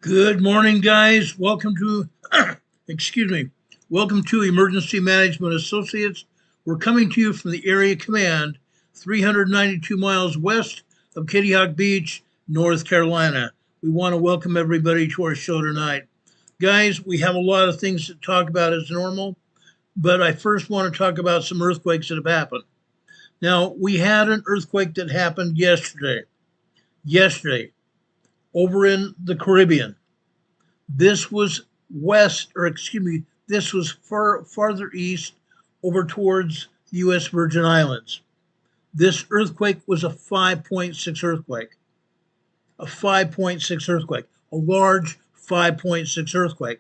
Good morning, guys. Welcome to, excuse me, welcome to Emergency Management Associates. We're coming to you from the Area Command, 392 miles west of Kitty Hawk Beach, North Carolina. We want to welcome everybody to our show tonight. Guys, we have a lot of things to talk about as normal, but I first want to talk about some earthquakes that have happened. Now, we had an earthquake that happened yesterday, over in the Caribbean. This was this was farther east over towards the U.S. Virgin Islands. This earthquake was a 5.6 earthquake. A 5.6 earthquake. A large 5.6 earthquake.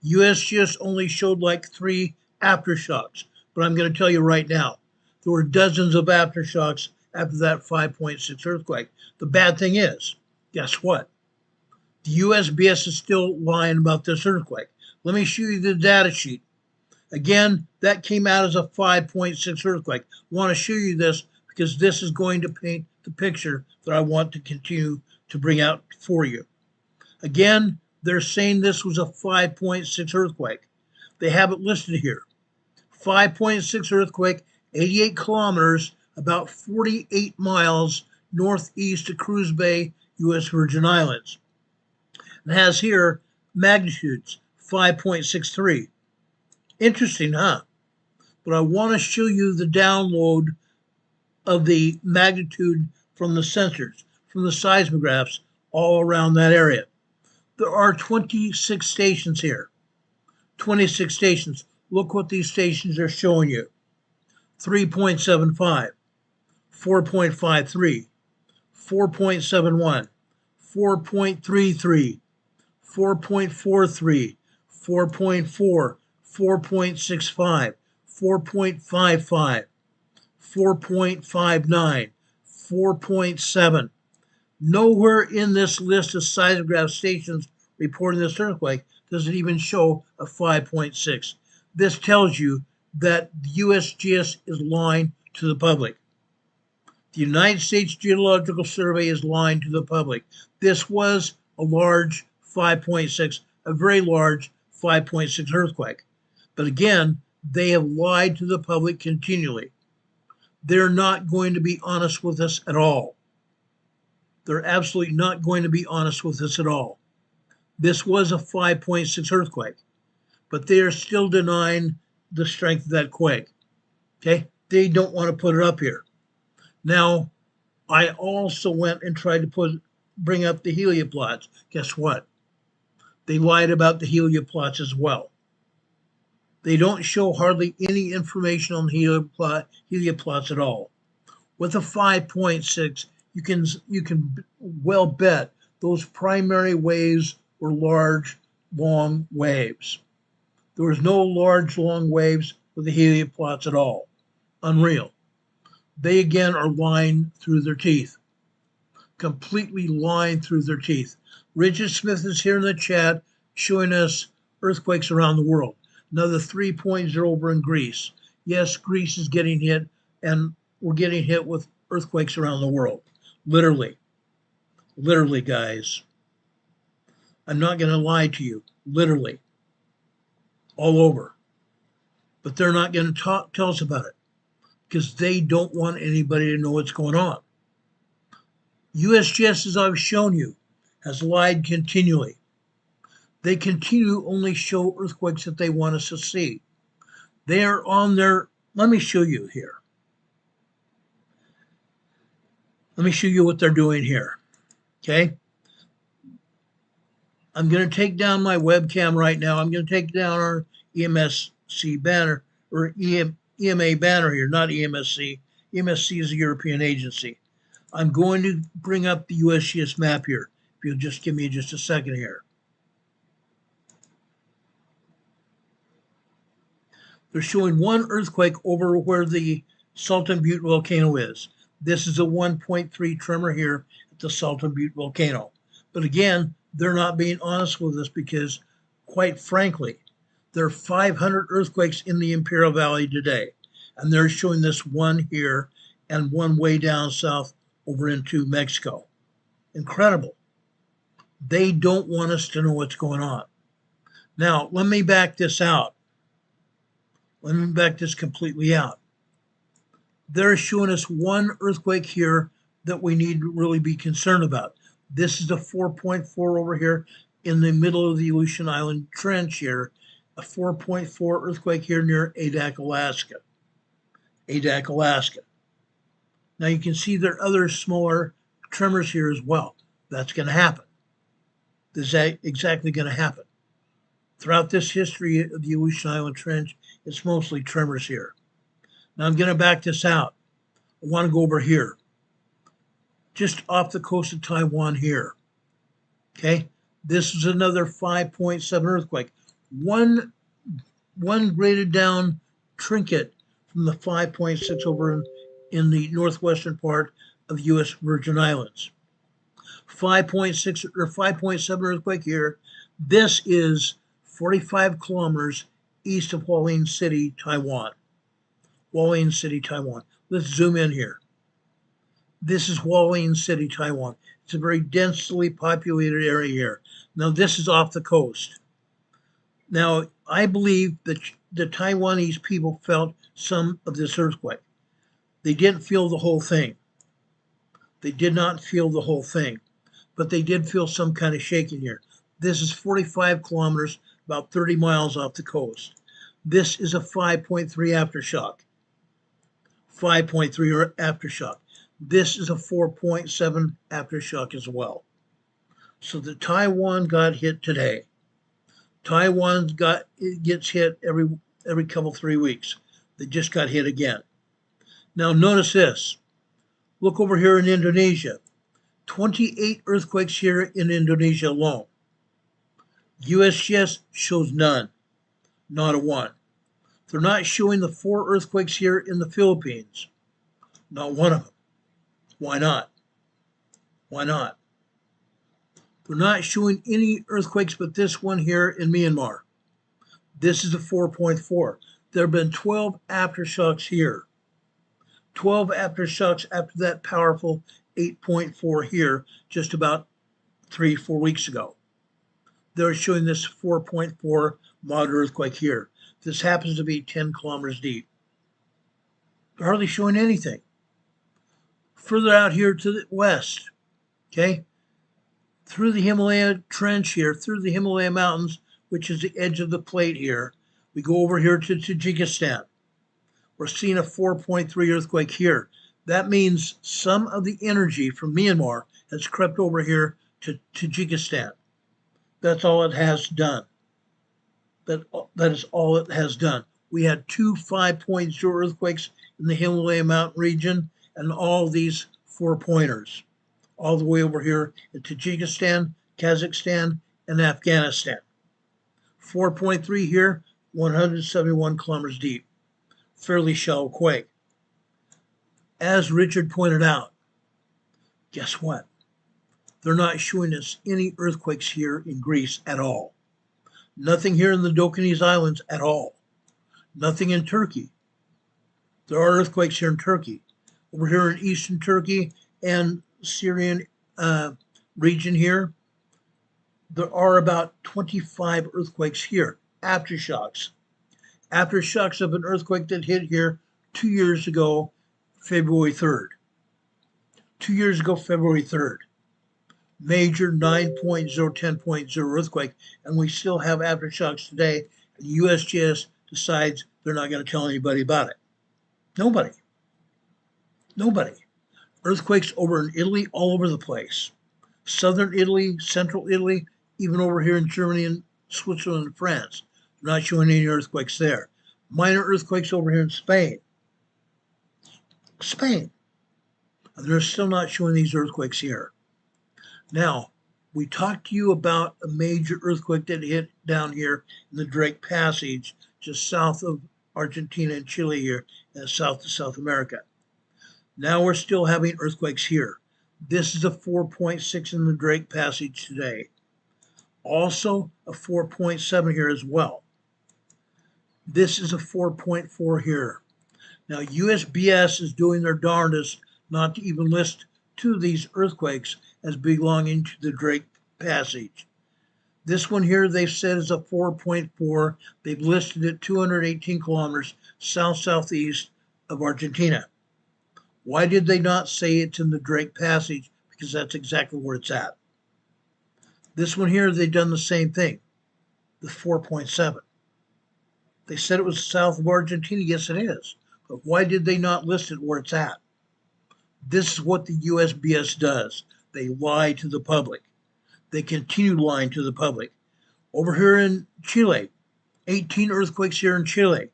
USGS only showed like 3 aftershocks, but I'm going to tell you right now, there were dozens of aftershocks after that 5.6 earthquake. The bad thing is, guess what? The USBS is still lying about this earthquake. Let me show you the data sheet. Again, that came out as a 5.6 earthquake. I want to show you this because this is going to paint the picture that I want to continue to bring out for you. Again, they're saying this was a 5.6 earthquake. They have it listed here. 5.6 earthquake, 88 kilometers, about 48 miles northeast of Cruz Bay, U.S. Virgin Islands. It has here magnitudes 5.63. Interesting, huh? But I want to show you the download of the magnitude from the sensors, from the seismographs all around that area. There are 26 stations here. 26 stations. Look what these stations are showing you. 3.75, 4.53, 4.71, 4.33, 4.43, 4.4, 4.65, 4.55, 4.59, 4.7. Nowhere in this list of seismograph stations reporting this earthquake does it even show a 5.6. This tells you that the USGS is lying to the public. The United States Geological Survey is lying to the public. This was a large 5.6, a very large 5.6 earthquake. But again, they have lied to the public continually. They're not going to be honest with us at all. They're absolutely not going to be honest with us at all. This was a 5.6 earthquake, but they are still denying the strength of that quake. Okay? They don't want to put it up here. Now, I also went and tried to bring up the helioplots. Guess what? They lied about the helioplots as well. They don't show hardly any information on helioplots at all. With a 5.6, you can well bet those primary waves were large, long waves. There was no large, long waves with the helioplots at all. Unreal. They again are lying through their teeth. Completely lying through their teeth. Richard Smith is here in the chat showing us earthquakes around the world. Another 3.0 over in Greece. Yes, Greece is getting hit, and we're getting hit with earthquakes around the world. Literally. Literally, guys. I'm not going to lie to you. Literally. All over. But they're not going to tell us about it because they don't want anybody to know what's going on. USGS, as I've shown you, has lied continually. They continue to only show earthquakes that they want us to see. They are on their, let me show you here. Let me show you what they're doing here, okay? I'm going to take down my webcam right now. I'm going to take down our EMSC banner, or EMA banner here, not EMSC. EMSC is a European agency. I'm going to bring up the USGS map here. If you'll just give me just a second here. They're showing one earthquake over where the Salton Butte volcano is. This is a 1.3 tremor here at the Salton Butte volcano. But again, they're not being honest with us because, quite frankly, there are 500 earthquakes in the Imperial Valley today. And they're showing this one here and one way down south over into Mexico. Incredible. They don't want us to know what's going on. Now, let me back this out. Let me back this completely out. They're showing us one earthquake here that we need to really be concerned about. This is a 4.4 over here in the middle of the Aleutian Island Trench here, a 4.4 earthquake here near Adak, Alaska. Adak, Alaska. Now you can see there are other smaller tremors here as well. That's going to happen. This is exactly going to happen. Throughout this history of the Aleutian Island Trench, it's mostly tremors here. Now I'm going to back this out. I want to go over here, just off the coast of Taiwan here. Okay, this is another 5.7 earthquake. One graded down trinket from the 5.6 over in the northwestern part of U.S. Virgin Islands. 5.6 or 5.7 earthquake here. This is 45 kilometers east of Hualien City, Taiwan. Hualien City, Taiwan. Let's zoom in here. This is Hualien City, Taiwan. It's a very densely populated area here. Now, this is off the coast. Now, I believe that the Taiwanese people felt some of this earthquake. They didn't feel the whole thing. They did not feel the whole thing, but they did feel some kind of shaking here. This is 45 kilometers, about 30 miles off the coast. This is a 5.3 aftershock. 5.3 aftershock. This is a 4.7 aftershock as well. So the Taiwan got hit today. Taiwan gets hit every couple 3 weeks. They just got hit again. Now notice this. Look over here in Indonesia. 28 earthquakes here in Indonesia alone. USGS shows none, not a one. They're not showing the 4 earthquakes here in the Philippines, not one of them. Why not? Why not? They're not showing any earthquakes but this one here in Myanmar. This is a 4.4. There have been 12 aftershocks here. 12 aftershocks after that powerful 8.4 here just about 3-4 weeks ago. They're showing this 4.4 moderate earthquake here. This happens to be 10 kilometers deep. They're hardly showing anything. Further out here to the west, okay, through the Himalaya Trench here, through the Himalaya Mountains, which is the edge of the plate here, we go over here to Tajikistan. We're seeing a 4.3 earthquake here. That means some of the energy from Myanmar has crept over here to Tajikistan. That's all it has done. That is all it has done. We had 2 5.0 earthquakes in the Himalaya Mountain region and all these 4-pointers, all the way over here in Tajikistan, Kazakhstan, and Afghanistan. 4.3 here, 171 kilometers deep. Fairly shallow quake. As Richard pointed out, guess what? They're not showing us any earthquakes here in Greece at all. Nothing here in the Dokanese Islands at all. Nothing in Turkey. There are earthquakes here in Turkey. Over here in eastern Turkey and Syrian region here, there are about 25 earthquakes here, aftershocks. Aftershocks of an earthquake that hit here 2 years ago, February 3rd. 2 years ago, February 3rd. Major 9.0, 10.0 earthquake, and we still have aftershocks today, and USGS decides they're not going to tell anybody about it. Nobody. Nobody. Earthquakes over in Italy, all over the place. Southern Italy, central Italy, even over here in Germany and Switzerland and France. They're not showing any earthquakes there. Minor earthquakes over here in Spain. Spain. And they're still not showing these earthquakes here. Now, we talked to you about a major earthquake that hit down here in the Drake Passage, just south of Argentina and Chile here, and south to South America. Now we're still having earthquakes here. This is a 4.6 in the Drake Passage today. Also a 4.7 here as well. This is a 4.4 here. Now USBS is doing their darndest not to even list 2 of these earthquakes as belonging to the Drake passage. This one here they've said is a 4.4. They've listed it 218 kilometers south-southeast of Argentina. Why did they not say it's in the Drake Passage? Because that's exactly where it's at. This one here, they've done the same thing, the 4.7. They said it was south of Argentina. Yes, it is. But why did they not list it where it's at? This is what the USGS does. They lie to the public. They continue lying to the public. Over here in Chile, 18 earthquakes here in Chile.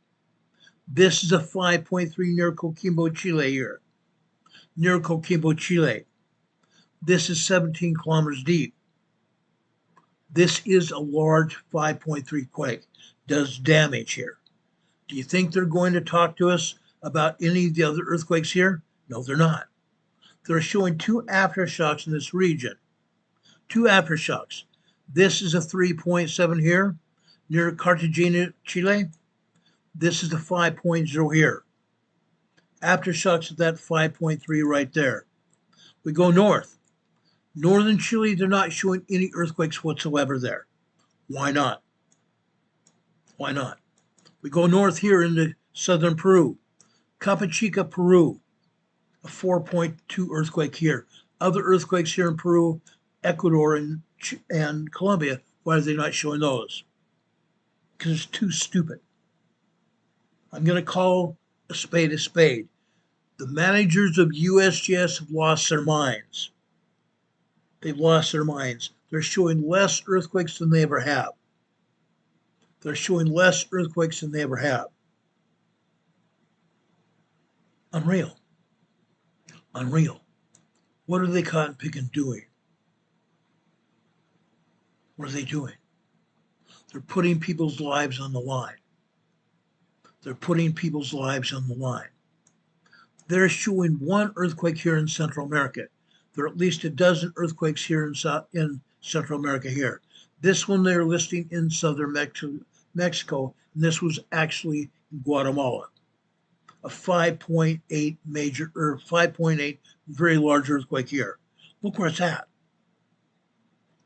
This is a 5.3 near Coquimbo, Chile here. Near Coquimbo, Chile. This is 17 kilometers deep. This is a large 5.3 quake. Does damage here. Do you think they're going to talk to us about any of the other earthquakes here? No, they're not. They're showing two aftershocks in this region. Two aftershocks. This is a 3.7 here near Cartagena, Chile. This is the 5.0 here. Aftershocks at that 5.3 right there. We go north. Northern Chile, they're not showing any earthquakes whatsoever there. Why not? Why not? We go north here into southern Peru. Capachica, Peru, a 4.2 earthquake here. Other earthquakes here in Peru, Ecuador, and Colombia. Why are they not showing those? Because it's too stupid. I'm going to call a spade a spade. The managers of USGS have lost their minds. They've lost their minds. They're showing less earthquakes than they ever have. They're showing less earthquakes than they ever have. Unreal. Unreal. What are they cotton picking doing? What are they doing? They're putting people's lives on the line. They're putting people's lives on the line. They're showing one earthquake here in Central America. There are at least a dozen earthquakes here in Central America here. This one they're listing in southern Mexico, and this was actually in Guatemala. A 5.8 major, or 5.8 very large earthquake here. Look where it's at.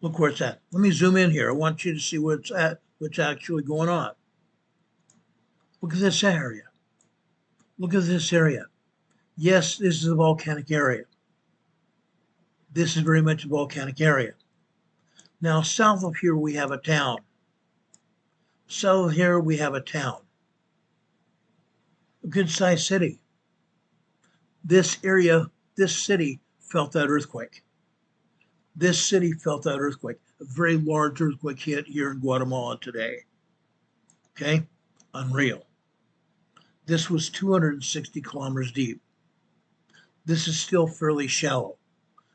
Look where it's at. Let me zoom in here. I want you to see what's actually going on. Look at this area. Look at this area. Yes, this is a volcanic area. This is very much a volcanic area. Now, south of here, we have a town. South of here, we have a town. A good-sized city. This area, this city felt that earthquake. This city felt that earthquake. A very large earthquake hit here in Guatemala today. Okay? Unreal. This was 260 kilometers deep. This is still fairly shallow.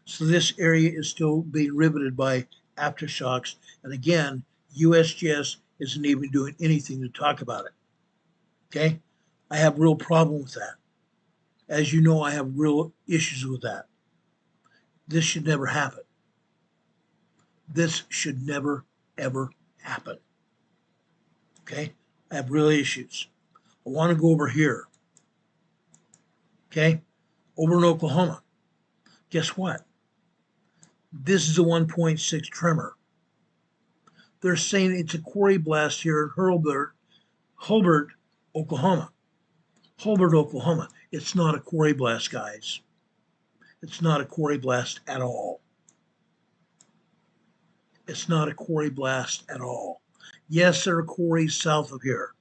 So this area is still being riveted by aftershocks. And again, USGS isn't even doing anything to talk about it. Okay? I have real problem with that. As you know, I have real issues with that. This should never happen. This should never, ever happen. Okay? I have real issues. I want to go over here. Okay? Over in Oklahoma. Guess what? This is a 1.6 tremor. They're saying it's a quarry blast here in Hulbert, Oklahoma. Hulbert, Oklahoma. It's not a quarry blast, guys. It's not a quarry blast at all. It's not a quarry blast at all. Yes, there are quarries south of here.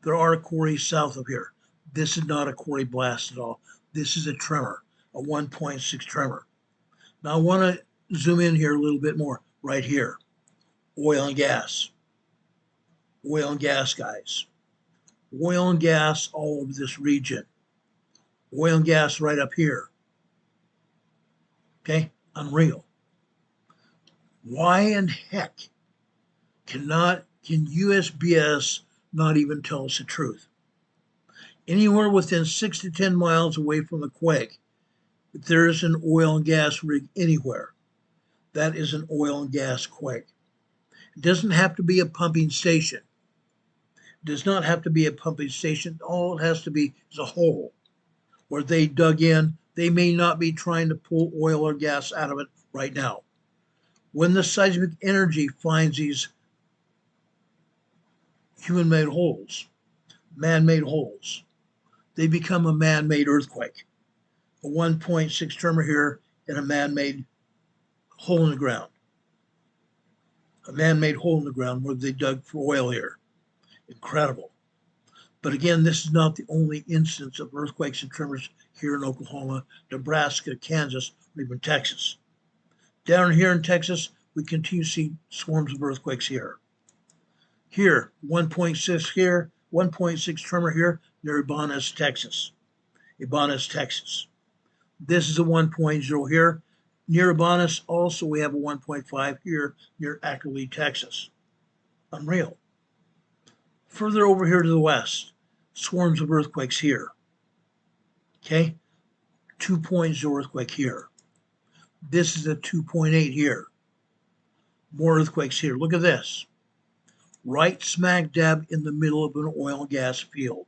There are quarries south of here. This is not a quarry blast at all. This is a tremor, a 1.6 tremor. Now I want to zoom in here a little bit more, right here. Oil and gas. Oil and gas, guys. Oil and gas all over this region. Oil and gas right up here. Okay, unreal. Why in heck can USGS not even tell us the truth? Anywhere within 6 to 10 miles away from the quake, if there is an oil and gas rig anywhere, that is an oil and gas quake. It doesn't have to be a pumping station. It does not have to be a pumping station. All it has to be is a hole where they dug in. They may not be trying to pull oil or gas out of it right now. When the seismic energy finds these human-made holes, man-made holes, they become a man-made earthquake. A 1.6 tremor here and a man-made hole in the ground. A man-made hole in the ground where they dug for oil here. Incredible. But again, this is not the only instance of earthquakes and tremors here in Oklahoma, Nebraska, Kansas, or even Texas. Down here in Texas, we continue to see swarms of earthquakes here. Here, 1.6 here, 1.6 tremor here near Ibanez, Texas. Ibanez, Texas. This is a 1.0 here. Near Ibanez, also we have a 1.5 here near Ackerley, Texas. Unreal. Further over here to the west, swarms of earthquakes here. Okay, 2.0 earthquake here. This is a 2.8 here. More earthquakes here. Look at this. Right smack dab in the middle of an oil and gas field.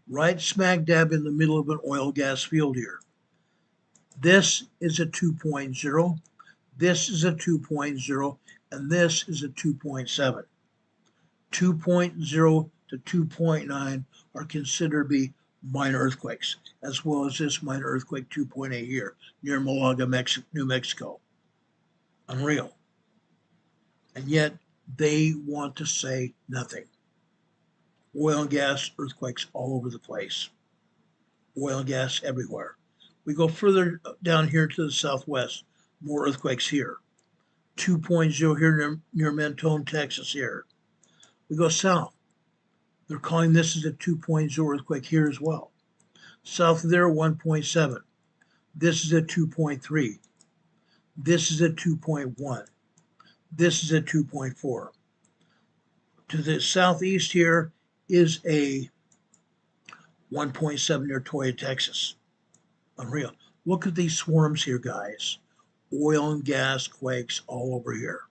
Right smack dab in the middle of an oil and gas field here. This is a 2.0. This is a 2.0. And this is a 2.7. 2.0 to 2.9 are considered to be minor earthquakes, as well as this minor earthquake 2.8 here near Malaga, New Mexico. Unreal. And yet they want to say nothing. Oil and gas earthquakes all over the place. Oil and gas everywhere. We go further down here to the southwest, more earthquakes here. 2.0 here near Mentone, Texas here. We go south. They're calling this as a 2.0 earthquake here as well. South of there, 1.7. This is a 2.3. This is a 2.1. This is a 2.4. To the southeast here is a 1.7 near Toyah, Texas. Unreal. Look at these swarms here, guys. Oil and gas quakes all over here.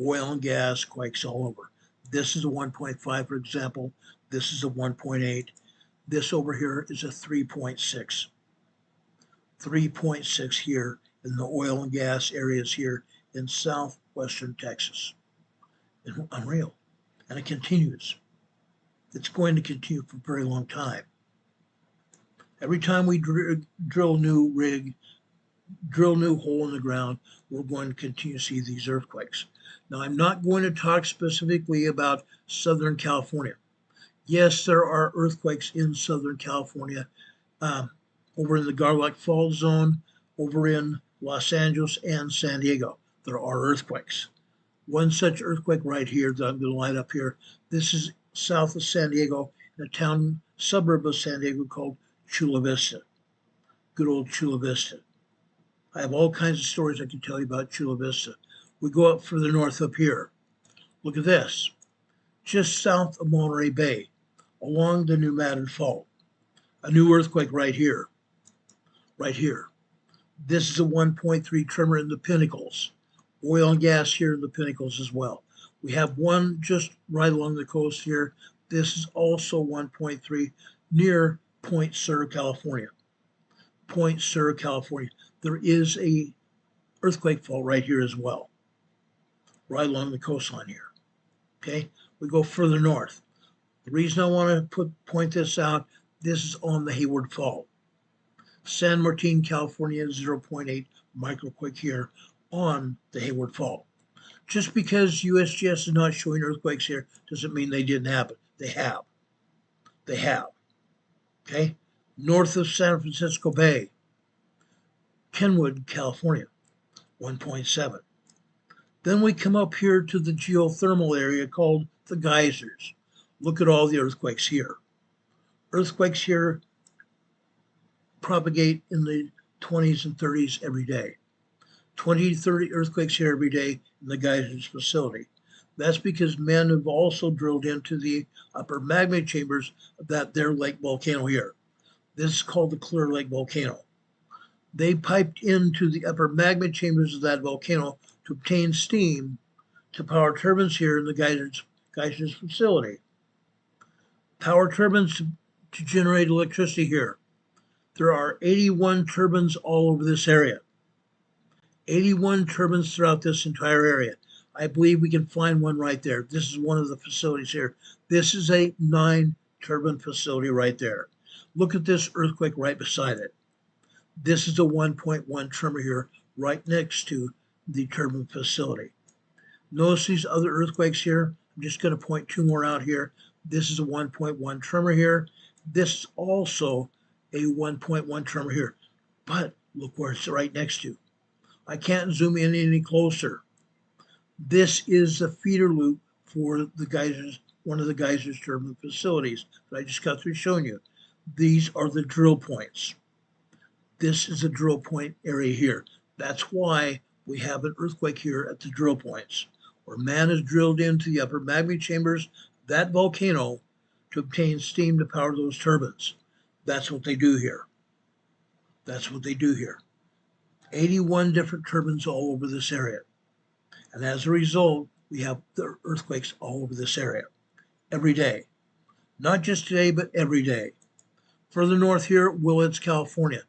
Oil and gas quakes all over. This is a 1.5, for example. This is a 1.8. This over here is a 3.6. 3.6 here in the oil and gas areas here in southwestern Texas. Unreal. And it continues. It's going to continue for a very long time. Every time we drill new rig, drill new hole in the ground, we're going to continue to see these earthquakes. Now, I'm not going to talk specifically about Southern California. Yes, there are earthquakes in Southern California, over in the Garlock Fault Zone, over in Los Angeles and San Diego. There are earthquakes. One such earthquake right here that I'm going to light up here. This is south of San Diego, in a suburb of San Diego called Chula Vista. Good old Chula Vista. I have all kinds of stories I can tell you about Chula Vista. We go up further north up here. Look at this. Just south of Monterey Bay, along the New Madden Fault. A new earthquake right here. Right here. This is a 1.3 tremor in the Pinnacles. Oil and gas here in the Pinnacles as well. We have one just right along the coast here. This is also 1.3 near Point Sur, California. Point Sur, California. There is a earthquake fault right here as well, right along the coastline here. Okay, we go further north. The reason I want to point this out, this is on the Hayward Fault. San Martin, California, 0.8 microquake here on the Hayward Fault. Just because USGS is not showing earthquakes here doesn't mean they didn't happen. They have. They have. Okay, north of San Francisco Bay, Kenwood, California, 1.7. Then we come up here to the geothermal area called the geysers. Look at all the earthquakes here. Earthquakes here propagate in the 20s and 30s every day. 20 to 30 earthquakes here every day in the geysers facility. That's because men have also drilled into the upper magma chambers of that their lake volcano here. This is called the Clear Lake volcano. They piped into the upper magma chambers of that volcano to obtain steam to power turbines here in the geysers facility. Power turbines to generate electricity here. There are 81 turbines all over this area. 81 turbines throughout this entire area. I believe we can find one right there. This is one of the facilities here. This is a 9-turbine facility right there. Look at this earthquake right beside it. This is a 1.1 tremor here right next to the turbine facility. Notice these other earthquakes here. I'm just going to point 2 more out here. This is a 1.1 tremor here. This is also a 1.1 tremor here. But look where it's right next to. I can't zoom in any closer. This is the feeder loop for the geysers, one of the geysers turbine facilities that I just got through showing you. These are the drill points. This is a drill point area here. That's why we have an earthquake here at the drill points, where man is drilled into the upper magma chambers, that volcano, to obtain steam to power those turbines. That's what they do here. That's what they do here. 81 different turbines all over this area. And as a result, we have the earthquakes all over this area every day. Not just today, but every day. Further north here, Willits, California.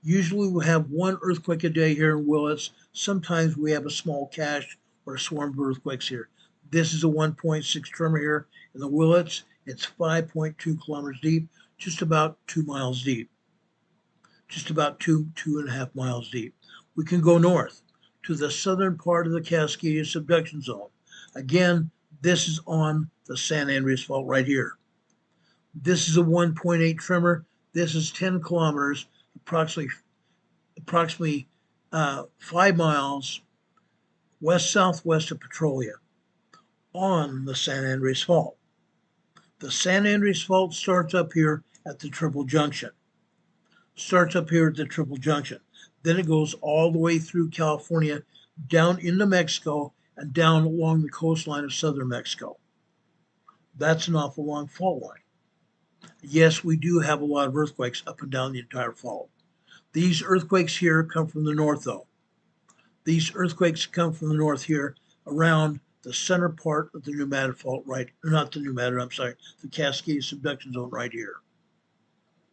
Usually we have 1 earthquake a day here in Willits. Sometimes we have a small cache or a swarm of earthquakes here. This is a 1.6 tremor here in the Willits. It's 5.2 kilometers deep, just about 2 miles deep. Just about 2.5 miles deep. We can go north to the southern part of the Cascadia subduction zone. Again, this is on the San Andreas Fault right here. This is a 1.8 tremor. This is 10 kilometers, approximately 5 miles west-southwest of Petrolia on the San Andreas Fault. The San Andreas Fault starts up here at the Triple Junction. Then it goes all the way through California, down into Mexico, and down along the coastline of southern Mexico. That's an awful long fault line. Yes, we do have a lot of earthquakes up and down the entire fault. These earthquakes here come from the north, though. These earthquakes come from the north here around the center part of the New Madrid Fault, right? Not the New Madrid, I'm sorry, the Cascadia subduction zone right here.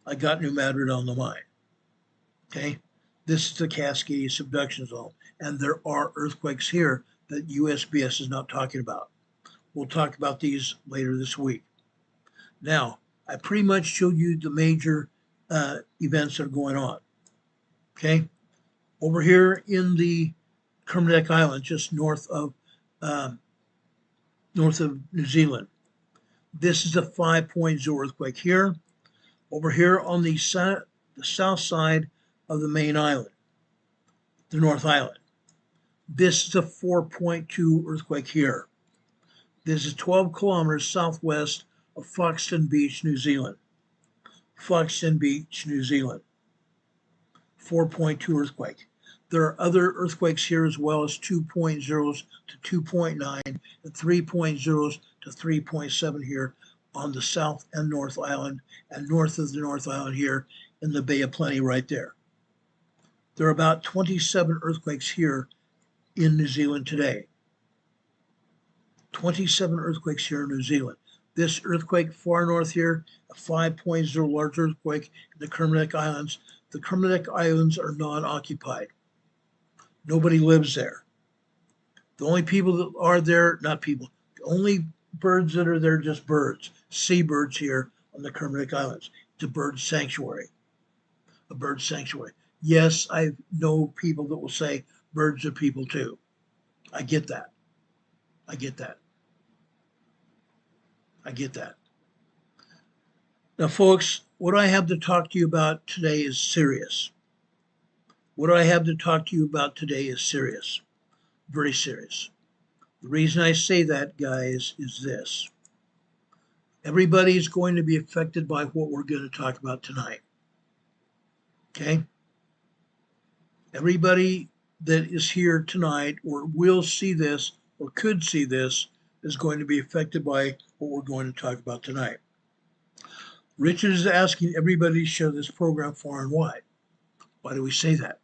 I got New Madrid on the mind. Okay? This is the Cascadia subduction zone, and there are earthquakes here that USBS is not talking about. We'll talk about these later this week. Now, I pretty much showed you the major events that are going on. Okay? Over here in the Kermadec Island, just north of New Zealand. This is a 5.0 earthquake here. Over here on the south side of the main island, the North Island. This is a 4.2 earthquake here. This is 12 kilometers southwest of Foxton Beach, New Zealand. 4.2 earthquake. There are other earthquakes here as well as 2.0s to 2.9 and 3.0s to 3.7 here on the South and North Island, and north of the North Island here in the Bay of Plenty right there. There are about 27 earthquakes here in New Zealand today. 27 earthquakes here in New Zealand. This earthquake far north here, a 5.0 large earthquake in the Kermadec Islands. The Kermadec Islands are non-occupied. Nobody lives there. The only people that are there, not people, the only birds that are there, just birds, seabirds here on the Kermadec Islands. It's a bird sanctuary. A bird sanctuary. Yes, I know people that will say birds are people too. I get that. I get that. I get that. Now, folks, what I have to talk to you about today is serious. What I have to talk to you about today is serious. Very serious. The reason I say that, guys, is this. Everybody is going to be affected by what we're going to talk about tonight. Okay? Everybody that is here tonight or will see this or could see this is going to be affected by what we're going to talk about tonight. Richard is asking everybody to share this program far and wide. Why do we say that?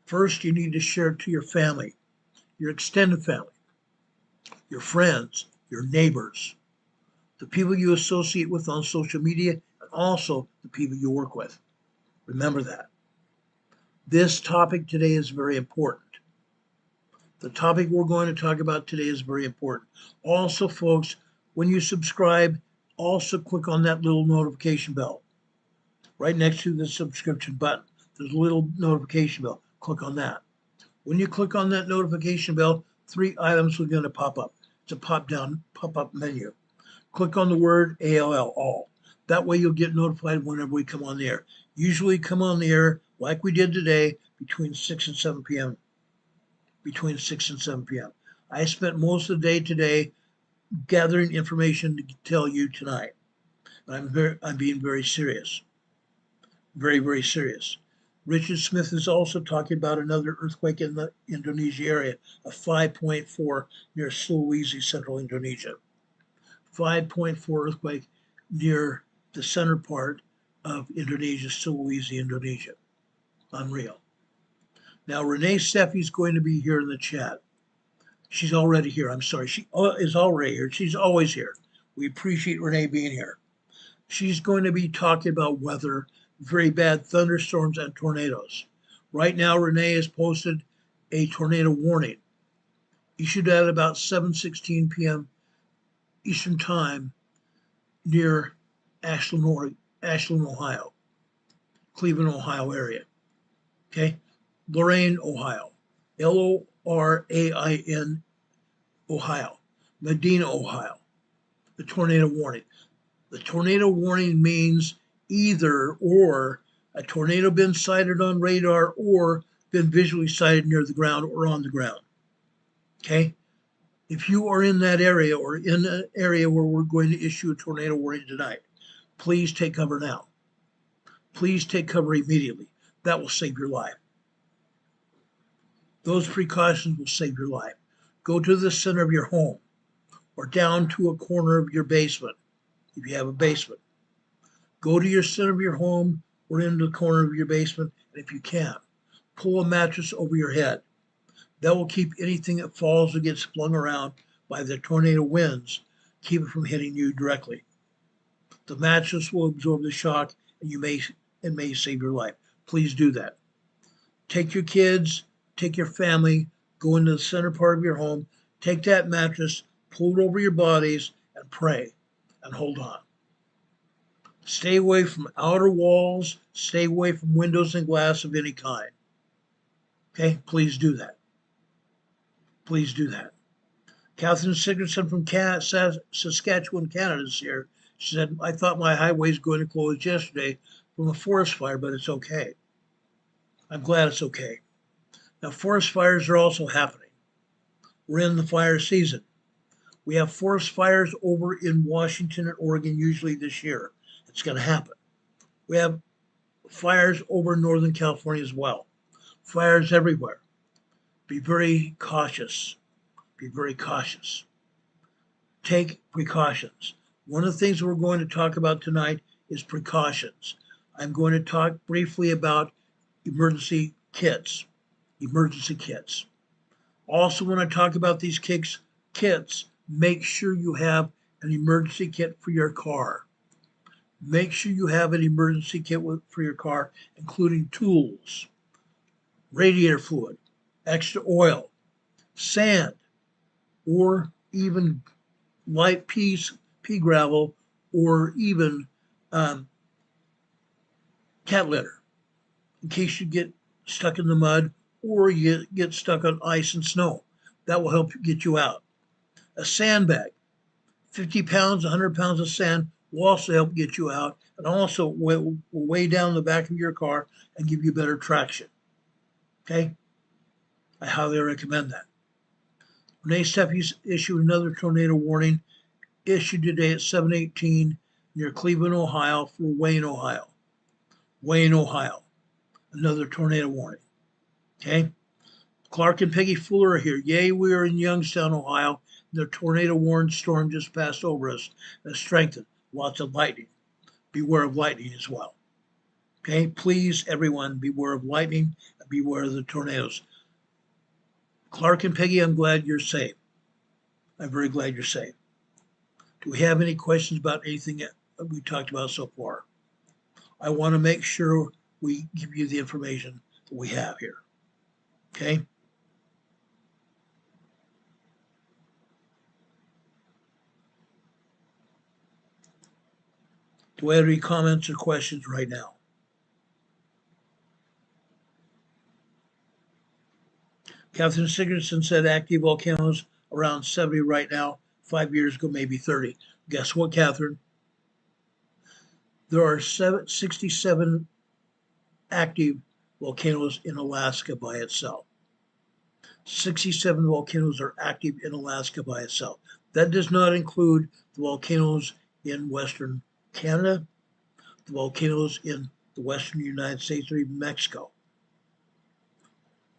First, you need to share it to your family, your extended family, your friends, your neighbors, the people you associate with on social media, and also the people you work with. Remember that. This topic today is very important. The topic we're going to talk about today is very important. Also, folks, when you subscribe, also click on that little notification bell right next to the subscription button. There's a little notification bell. Click on that. When you click on that notification bell, 3 items are going to pop up. It's a pop-up menu. Click on the word ALL, all. That way you'll get notified whenever we come on the air. Usually come on the air like we did today between 6 and 7 p.m. Between 6 and 7 p.m. I spent most of the day today gathering information to tell you tonight. I'm being very serious. Very, very serious. Richard Smith is also talking about another earthquake in the Indonesia area, a 5.4 near Sulawesi, central Indonesia. 5.4 earthquake near the center part of Indonesia, Sulawesi, Indonesia. Unreal. Now, Renee Steffi is going to be here in the chat. She's already here. I'm sorry. She is already here. She's always here. We appreciate Renee being here. She's going to be talking about weather, very bad thunderstorms and tornadoes. Right now, Renee has posted a tornado warning issued at about 7:16 p.m. Eastern Time near Ashland, Ohio, Cleveland, Ohio area. Okay, Lorain, Ohio, Lorain, Ohio, Medina, Ohio. The tornado warning. The tornado warning means either or a tornado been sighted on radar or been visually sighted near the ground or on the ground. Okay? If you are in that area or in an area where we're going to issue a tornado warning tonight, please take cover now. Please take cover immediately. That will save your life. Those precautions will save your life. Go to the center of your home or down to a corner of your basement if you have a basement. Go to your center of your home or into the corner of your basement, and if you can, pull a mattress over your head. That will keep anything that falls or gets flung around by the tornado winds, keep it from hitting you directly. The mattress will absorb the shock, and it may save your life. Please do that. Take your kids, take your family, go into the center part of your home, take that mattress, pull it over your bodies, and pray, and hold on. Stay away from outer walls, stay away from windows and glass of any kind. Okay, please do that. Please do that. Catherine Sigurdson from Saskatchewan, Canada is here. She said, I thought my highway was going to close yesterday from a forest fire, but it's okay. I'm glad it's okay. Now, forest fires are also happening. We're in the fire season. We have forest fires over in Washington and Oregon usually this year. It's going to happen. We have fires over in Northern California as well. Fires everywhere. Be very cautious. Be very cautious. Take precautions. One of the things we're going to talk about tonight is precautions. I'm going to talk briefly about emergency kits. Emergency kits. Also, when I talk about these kits, make sure you have an emergency kit for your car. Make sure you have an emergency kit for your car, including tools, radiator fluid, extra oil, sand, or even light pea gravel, or even cat litter, in case you get stuck in the mud or you get stuck on ice and snow. That will help get you out. A sandbag, 50 pounds, 100 pounds of sand will also help get you out, and also will weigh down the back of your car and give you better traction. Okay? I highly recommend that. Renee Steffi's issued another tornado warning, issued today at 7:18 near Cleveland, Ohio, for Wayne, Ohio. Wayne, Ohio. Another tornado warning. Okay? Clark and Peggy Fuller are here. Yay, we are in Youngstown, Ohio. The tornado warned storm just passed over us and strengthened. Lots of lightning. Beware of lightning as well. Okay? Please, everyone, beware of lightning and beware of the tornadoes. Clark and Peggy, I'm glad you're safe. I'm very glad you're safe. Do we have any questions about anything that we talked about so far? I want to make sure we give you the information that we have here. Okay? Do we have any comments or questions right now? Catherine Sigurdsson said active volcanoes around 70 right now. 5 years ago, maybe 30. Guess what, Catherine? There are 67 active volcanoes in Alaska by itself. 67 volcanoes are active in Alaska by itself. That does not include the volcanoes in Western Canada, the volcanoes in the Western United States, or even Mexico.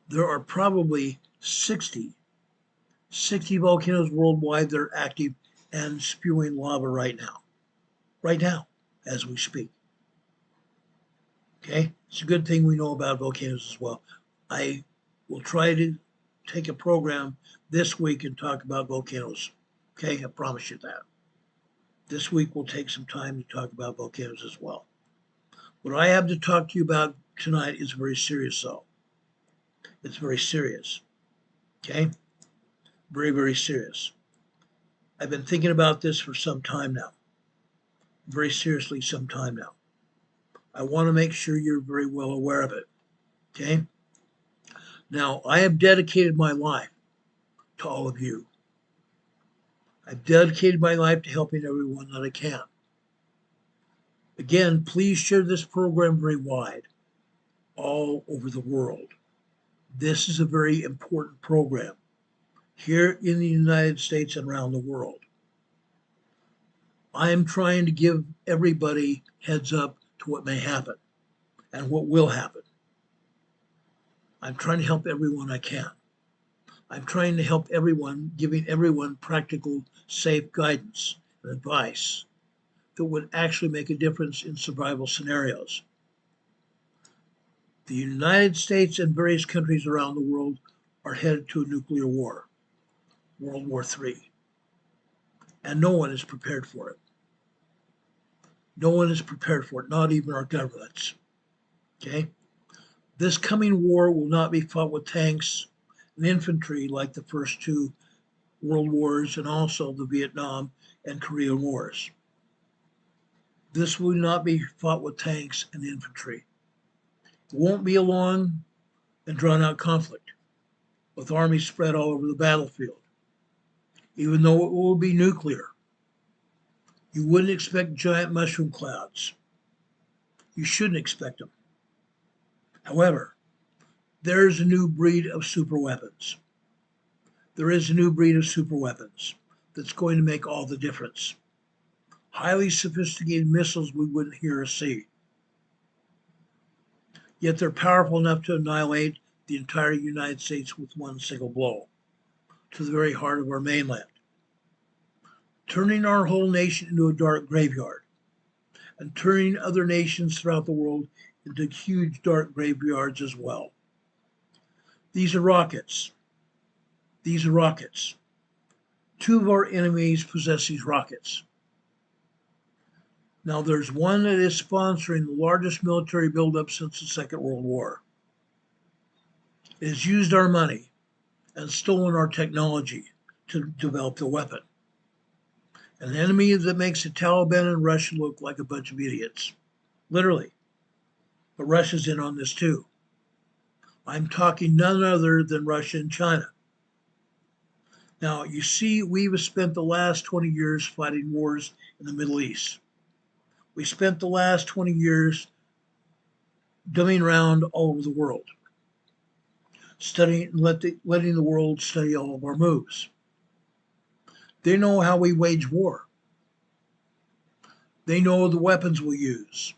There are probably 60 volcanoes worldwide that are active and spewing lava right now, as we speak. Okay, it's a good thing we know about volcanoes as well. I will try to take a program this week and talk about volcanoes. Okay, I promise you that. This week we'll take some time to talk about volcanoes as well. What I have to talk to you about tonight is very serious, though. It's very serious. Okay? Very, very serious. I've been thinking about this for some time now. Very seriously, some time now. I want to make sure you're very well aware of it. Okay? Now, I have dedicated my life to all of you. I've dedicated my life to helping everyone that I can. Again, please share this program very wide, all over the world. This is a very important program here in the United States and around the world. I am trying to give everybody heads up to what may happen and what will happen. I'm trying to help everyone I can. I'm trying to help everyone, giving everyone practical, safe guidance and advice that would actually make a difference in survival scenarios. The United States and various countries around the world are headed to a nuclear war, World War III, and no one is prepared for it. No one is prepared for it, not even our governments. Okay? This coming war will not be fought with tanks and infantry like the first two world wars and also the Vietnam and Korean wars. This will not be fought with tanks and infantry. It won't be a long and drawn out conflict with armies spread all over the battlefield. Even though it will be nuclear, you wouldn't expect giant mushroom clouds. You shouldn't expect them. However, there's a new breed of superweapons. There is a new breed of superweapons that's going to make all the difference. Highly sophisticated missiles we wouldn't hear or see. Yet they're powerful enough to annihilate the entire United States with one single blow to the very heart of our mainland, turning our whole nation into a dark graveyard and turning other nations throughout the world into huge dark graveyards as well. These are rockets. These are rockets. Two of our enemies possess these rockets. Now there's one that is sponsoring the largest military buildup since the Second World War. It has used our money and stolen our technology to develop the weapon. An enemy that makes the Taliban and Russia look like a bunch of idiots. Literally. But Russia's in on this too. I'm talking none other than Russia and China. Now, you see, we've spent the last 20 years fighting wars in the Middle East. We spent the last 20 years dumbing around all over the world, studying, letting the world study all of our moves. They know how we wage war. They know the weapons we'll use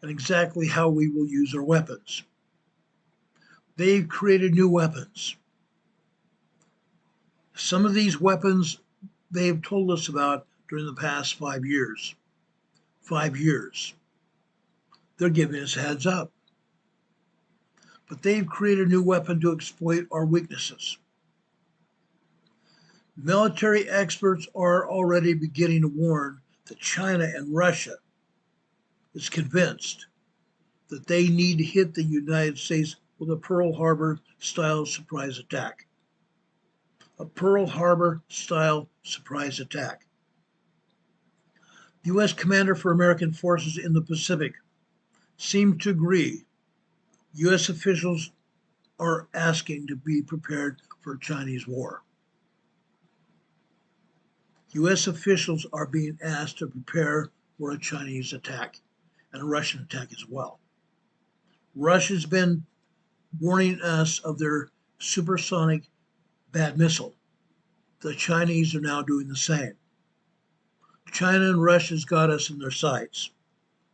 and exactly how we will use our weapons. They've created new weapons. Some of these weapons they've told us about during the past 5 years. 5 years. They're giving us a heads up. But they've created a new weapon to exploit our weaknesses. Military experts are already beginning to warn that China and Russia is convinced that they need to hit the United States with a Pearl Harbor style surprise attack. A Pearl Harbor style surprise attack. The U.S. Commander for American Forces in the Pacific seemed to agree. U.S. officials are asking to be prepared for a Chinese war. U.S. officials are being asked to prepare for a Chinese attack and a Russian attack as well. Russia's been warning us of their supersonic bad missile. The Chinese are now doing the same. China and Russia's got us in their sights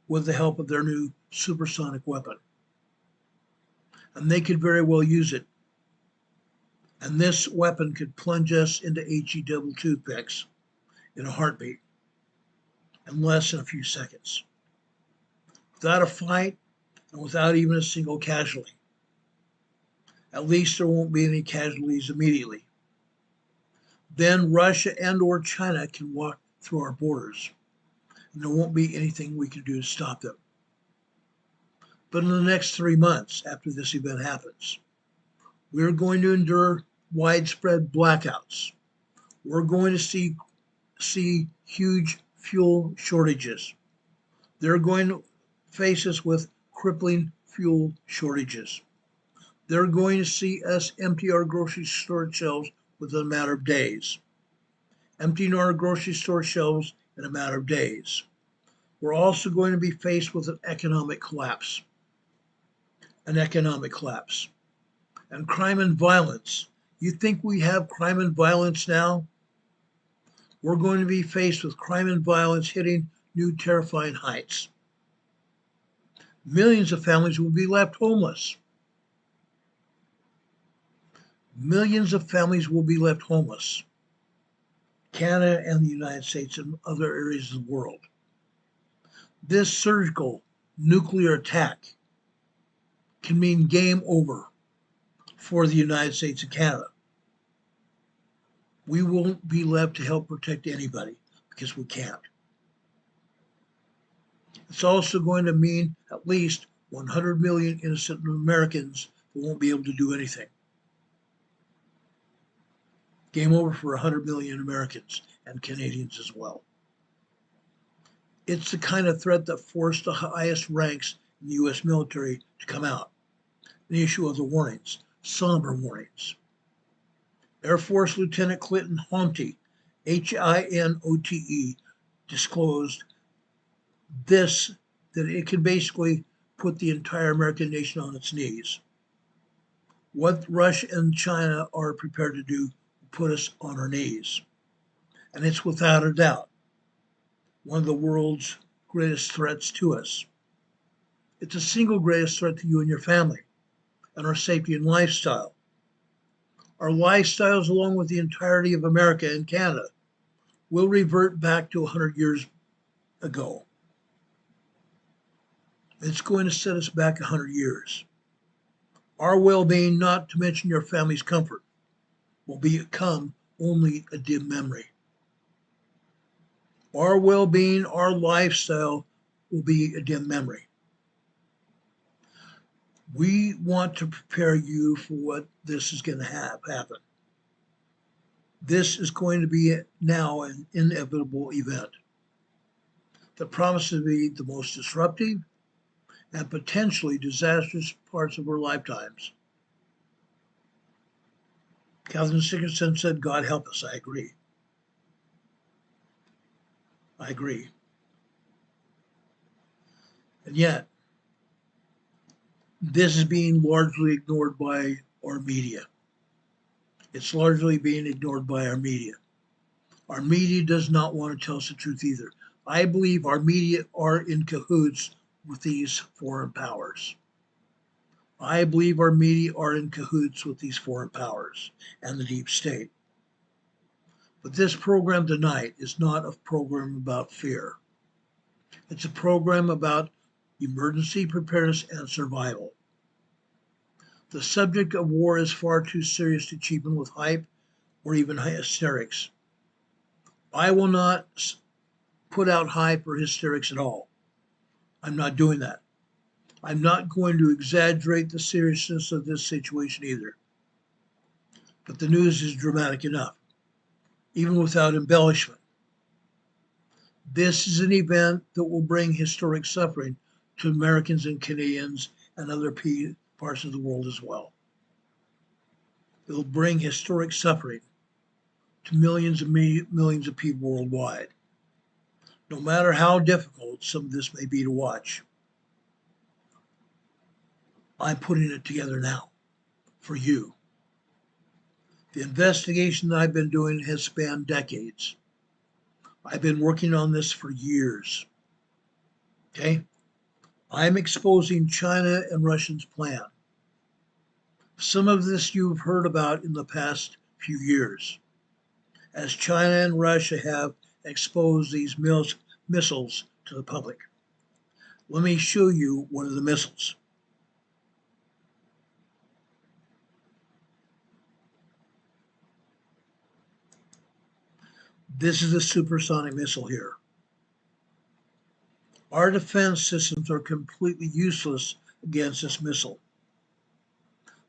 with the help of their new supersonic weapon. And they could very well use it. And this weapon could plunge us into HE double toothpicks in a heartbeat in less than a few seconds. Without a fight and without even a single casualty. At least there won't be any casualties immediately. Then Russia and or China can walk through our borders, and there won't be anything we can do to stop them. But in the next 3 months after this event happens, we're going to endure widespread blackouts. We're going to see huge fuel shortages. They're going to face us with crippling fuel shortages. They're going to see us empty our grocery store shelves within a matter of days. Emptying our grocery store shelves in a matter of days. We're also going to be faced with an economic collapse. And crime and violence. You think we have crime and violence now? We're going to be faced with crime and violence hitting new terrifying heights. Millions of families will be left homeless. Millions of families will be left homeless. Canada and the United States and other areas of the world. This surgical nuclear attack can mean game over for the United States and Canada. We won't be left to help protect anybody because we can't. It's also going to mean at least 100 million innocent Americans that won't be able to do anything. Game over for 100 million Americans and Canadians as well. It's the kind of threat that forced the highest ranks in the U.S. military to come out and issue other warnings, somber warnings. Air Force Lieutenant Clinton Honte, Hinote, disclosed this, that it can basically put the entire American nation on its knees. What Russia and China are prepared to do will put us on our knees. And it's without a doubt one of the world's greatest threats to us. It's the single greatest threat to you and your family and our safety and lifestyle. Our lifestyles, along with the entirety of America and Canada, will revert back to 100 years ago. It's going to set us back 100 years. Our well-being, not to mention your family's comfort, will become only a dim memory. Our well-being, our lifestyle will be a dim memory. We want to prepare you for what this is going to happen. This is going to be now an inevitable event that promises to be the most disruptive and potentially disastrous parts of our lifetimes. Catherine Sickerson said, God help us. I agree. I agree. And yet, this is being largely ignored by our media. It's largely being ignored by our media. Our media does not want to tell us the truth either. I believe our media are in cahoots with these foreign powers. I believe our media are in cahoots with these foreign powers and the deep state. But this program tonight is not a program about fear. It's a program about emergency preparedness and survival. The subject of war is far too serious to cheapen with hype or even hysterics. I will not put out hype or hysterics at all. I'm not doing that. I'm not going to exaggerate the seriousness of this situation either. But the news is dramatic enough, even without embellishment. This is an event that will bring historic suffering to Americans and Canadians and other parts of the world as well. It will bring historic suffering to millions and millions of people worldwide, no matter how difficult some of this may be to watch. I'm putting it together now for you. The investigation that I've been doing has spanned decades. I've been working on this for years. Okay? I'm exposing China and Russia's plan. Some of this you've heard about in the past few years, as China and Russia have exposed these missiles to the public. Let me show you one of the missiles. This is a supersonic missile here. Our defense systems are completely useless against this missile.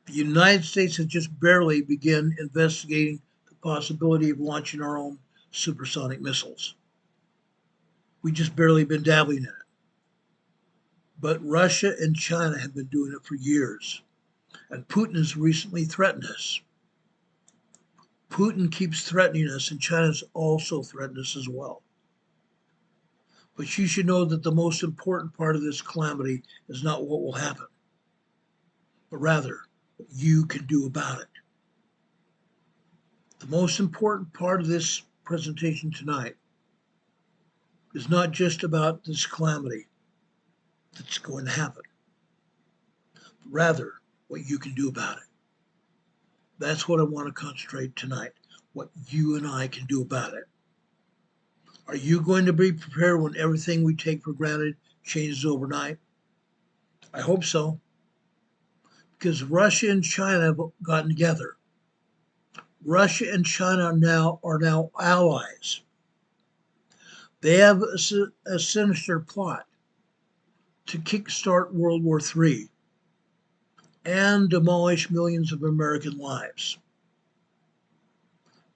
The United States has just barely begun investigating the possibility of launching our own supersonic missiles. We just barely been dabbling in it. But Russia and China have been doing it for years. And Putin has recently threatened us. Putin keeps threatening us, and China's also threatened us as well. But you should know that the most important part of this calamity is not what will happen, but rather what you can do about it. The most important part of this presentation tonight is not just about this calamity that's going to happen, but rather what you can do about it. That's what I want to concentrate tonight, what you and I can do about it. Are you going to be prepared when everything we take for granted changes overnight? I hope so. Because Russia and China have gotten together. Russia and China are now allies. They have a sinister plot to kickstart World War III and demolish millions of American lives.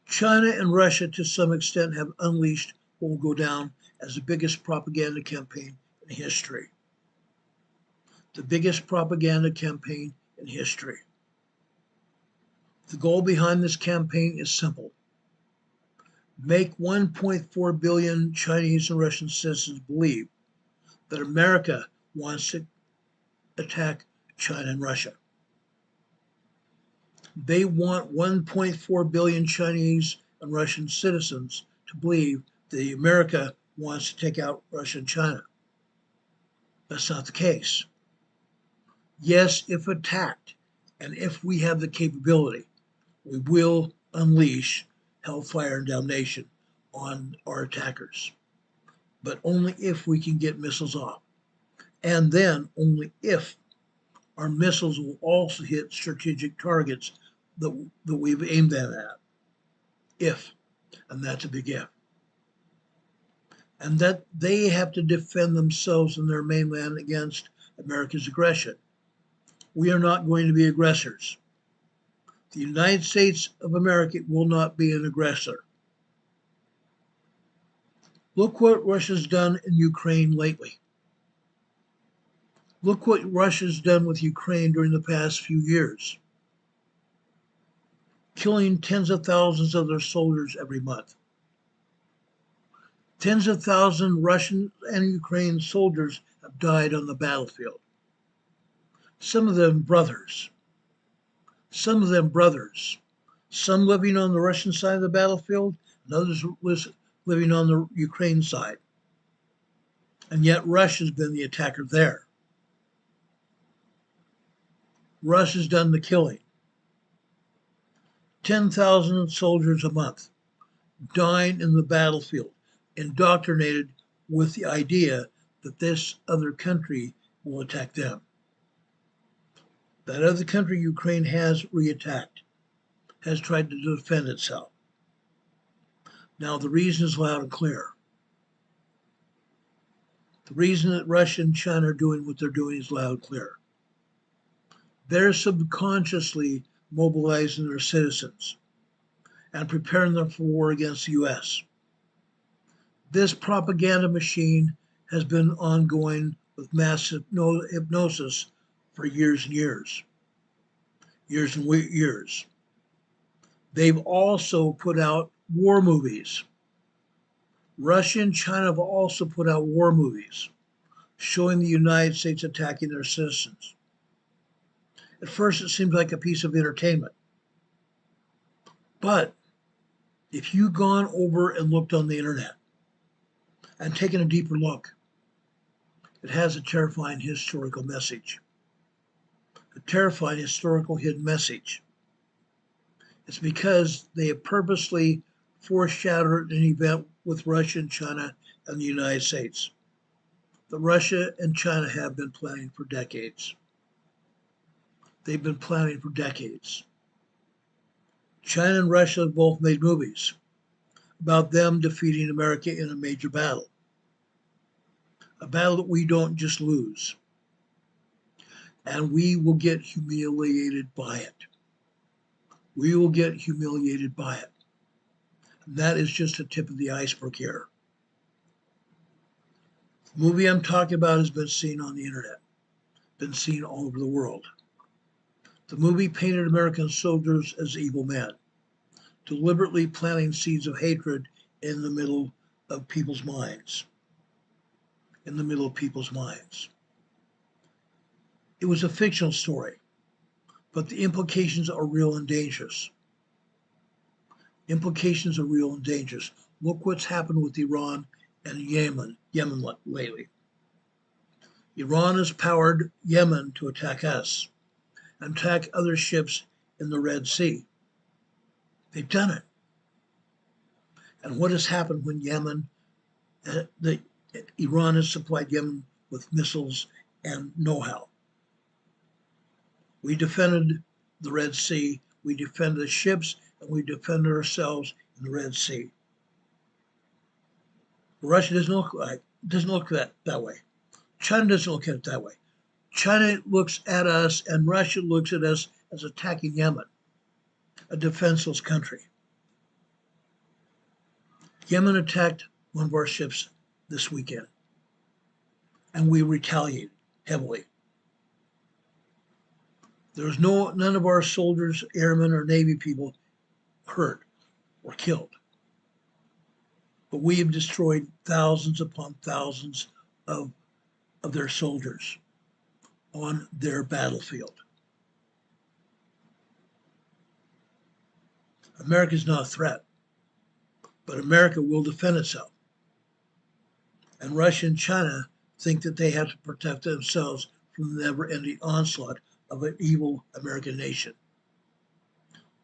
China and Russia, to some extent, have unleashed what will go down as the biggest propaganda campaign in history. The biggest propaganda campaign in history. The goal behind this campaign is simple. Make 1.4 billion Chinese and Russian citizens believe that America wants to attack China and Russia. They want 1.4 billion Chinese and Russian citizens to believe that America wants to take out Russia and China. That's not the case. Yes, if attacked, and if we have the capability, we will unleash hellfire and damnation on our attackers. But only if we can get missiles off. And then only if our missiles will also hit strategic targets that we've aimed them at. If, and that's a big if. And that they have to defend themselves and their mainland against America's aggression. We are not going to be aggressors. The United States of America will not be an aggressor. Look what Russia's done in Ukraine lately. Look what Russia's done with Ukraine during the past few years. Killing tens of thousands of their soldiers every month. Tens of thousands Russian and Ukrainian soldiers have died on the battlefield. Some of them brothers. Some living on the Russian side of the battlefield, and others living on the Ukraine side. And yet Russia's been the attacker there. Russia's done the killing. 10,000 soldiers a month dying in the battlefield, indoctrinated with the idea that this other country will attack them. That other country, Ukraine, has reattacked, has tried to defend itself. Now, the reason is loud and clear. The reason that Russia and China are doing what they're doing is loud and clear. They're subconsciously mobilizing their citizens and preparing them for war against the U.S. This propaganda machine has been ongoing with massive hypnosis for years and years, years and years. They've also put out war movies. Russia and China have also put out war movies showing the United States attacking their citizens. At first, it seemed like a piece of entertainment. But if you've gone over and looked on the internet and taken a deeper look, it has a terrifying historical message. A terrifying historical hidden message. It's because they have purposely foreshadowed an event with Russia and China and the United States that Russia and China have been planning for decades. They've been planning for decades. China and Russia have both made movies about them defeating America in a major battle. A battle that we don't just lose. And we will get humiliated by it. We will get humiliated by it. And that is just a tip of the iceberg here. The movie I'm talking about has been seen on the internet, been seen all over the world. The movie painted American soldiers as evil men, deliberately planting seeds of hatred in the middle of people's minds. In the middle of people's minds. It was a fictional story, but the implications are real and dangerous. Implications are real and dangerous. Look what's happened with Iran and Yemen lately. Iran has powered Yemen to attack us and attack other ships in the Red Sea. They've done it. And what has happened when Iran has supplied Yemen with missiles and know-how? We defended the Red Sea, we defended the ships, and we defended ourselves in the Red Sea. Russia doesn't look that way. China doesn't look at it that way. China looks at us and Russia looks at us as attacking Yemen, a defenseless country. Yemen attacked one of our ships this weekend, and we retaliated heavily. There was none of our soldiers, airmen, or Navy people hurt or killed. But we have destroyed thousands upon thousands of their soldiers on their battlefield. America is not a threat, but America will defend itself. And Russia and China think that they have to protect themselves from the never-ending onslaught of an evil American nation.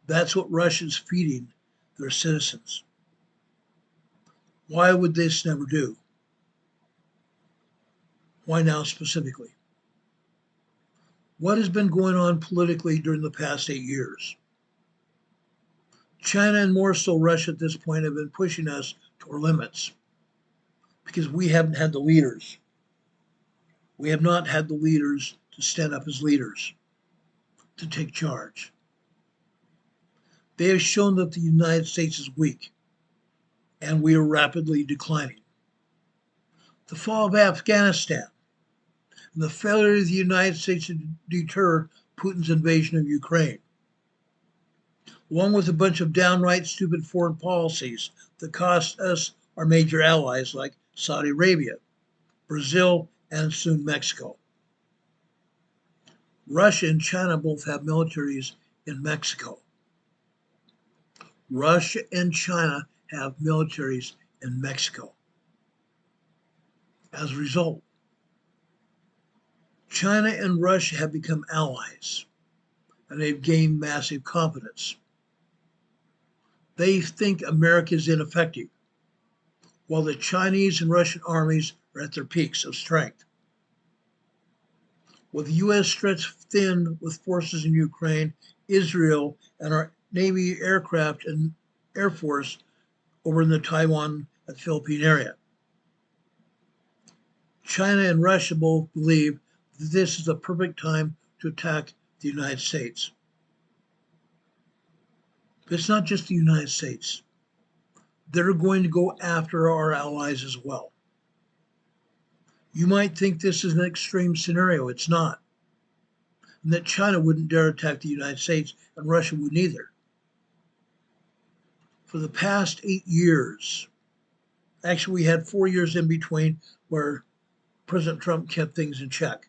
That's what Russia's feeding their citizens. Why would this never do? Why now specifically? What has been going on politically during the past 8 years? China and more so Russia at this point have been pushing us to our limits because we haven't had the leaders. We have not had the leaders to stand up as leaders, to take charge. They have shown that the United States is weak and we are rapidly declining. The fall of Afghanistan and the failure of the United States to deter Putin's invasion of Ukraine, along with a bunch of downright stupid foreign policies that cost us our major allies like Saudi Arabia, Brazil, and soon Mexico. Russia and China both have militaries in Mexico. Russia and China have militaries in Mexico. As a result, China and Russia have become allies, and they've gained massive confidence. They think America is ineffective, while the Chinese and Russian armies are at their peaks of strength. With the U.S. stretched thin with forces in Ukraine, Israel, and our Navy aircraft and Air Force over in the Taiwan and Philippine area. China and Russia both believe that this is the perfect time to attack the United States. But it's not just the United States. they're going to go after our allies as well. You might think this is an extreme scenario. It's not. And that China wouldn't dare attack the United States, and Russia wouldn't either. For the past 8 years, actually we had 4 years in between where President Trump kept things in check.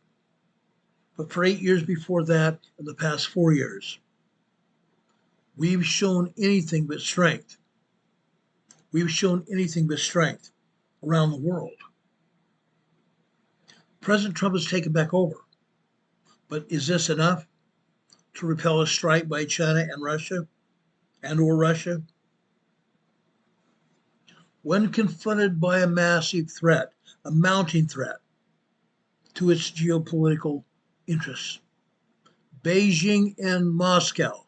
But for 8 years before that, and the past 4 years, we've shown anything but strength. We've shown anything but strength around the world. President Trump has taken back over. But is this enough to repel a strike by China and Russia or Russia? When confronted by a massive threat, a mounting threat to its geopolitical interests, Beijing and Moscow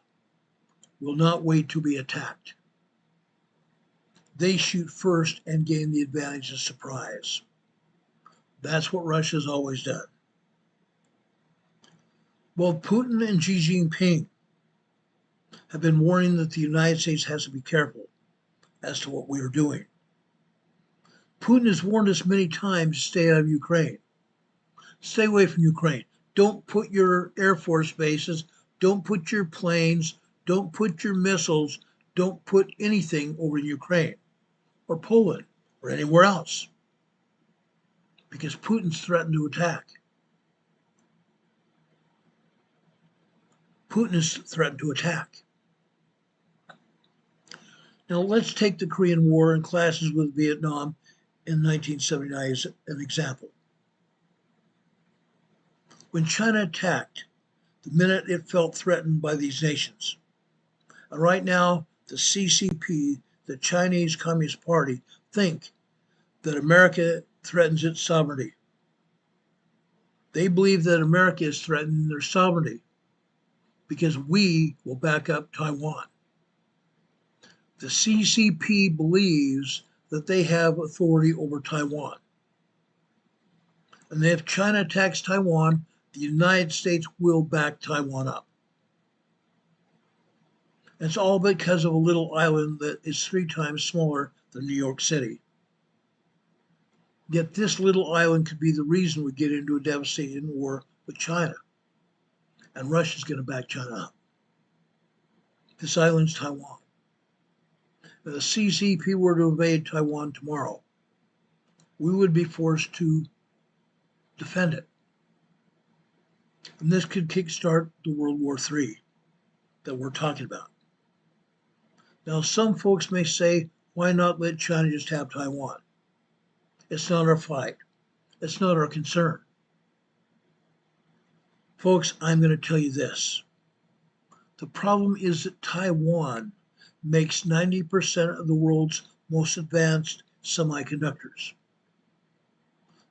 will not wait to be attacked. They shoot first and gain the advantage of surprise. That's what Russia's always done. Both Putin and Xi Jinping have been warning that the United States has to be careful as to what we are doing. Putin has warned us many times to stay out of Ukraine. Stay away from Ukraine. Don't put your Air Force bases, don't put your planes, don't put your missiles, don't put anything over in Ukraine or Poland or anywhere else, because Putin's threatened to attack. Putin is threatened to attack. Now let's take the Korean War and clashes with Vietnam in 1979 as an example. When China attacked, the minute it felt threatened by these nations, and right now the CCP, the Chinese Communist Party, think that America threatens its sovereignty. They believe that America is threatening their sovereignty because we will back up Taiwan. The CCP believes that they have authority over Taiwan. And if China attacks Taiwan, the United States will back Taiwan up. It's all because of a little island that is 3 times smaller than New York City. Yet this little island could be the reason we get into a devastating war with China. And Russia's going to back China up. This island's Taiwan. If the CCP were to invade Taiwan tomorrow, we would be forced to defend it. And this could kickstart the World War III that we're talking about. Now, some folks may say, why not let China just have Taiwan? It's not our fight. It's not our concern. Folks, I'm going to tell you this. The problem is that Taiwan makes 90% of the world's most advanced semiconductors.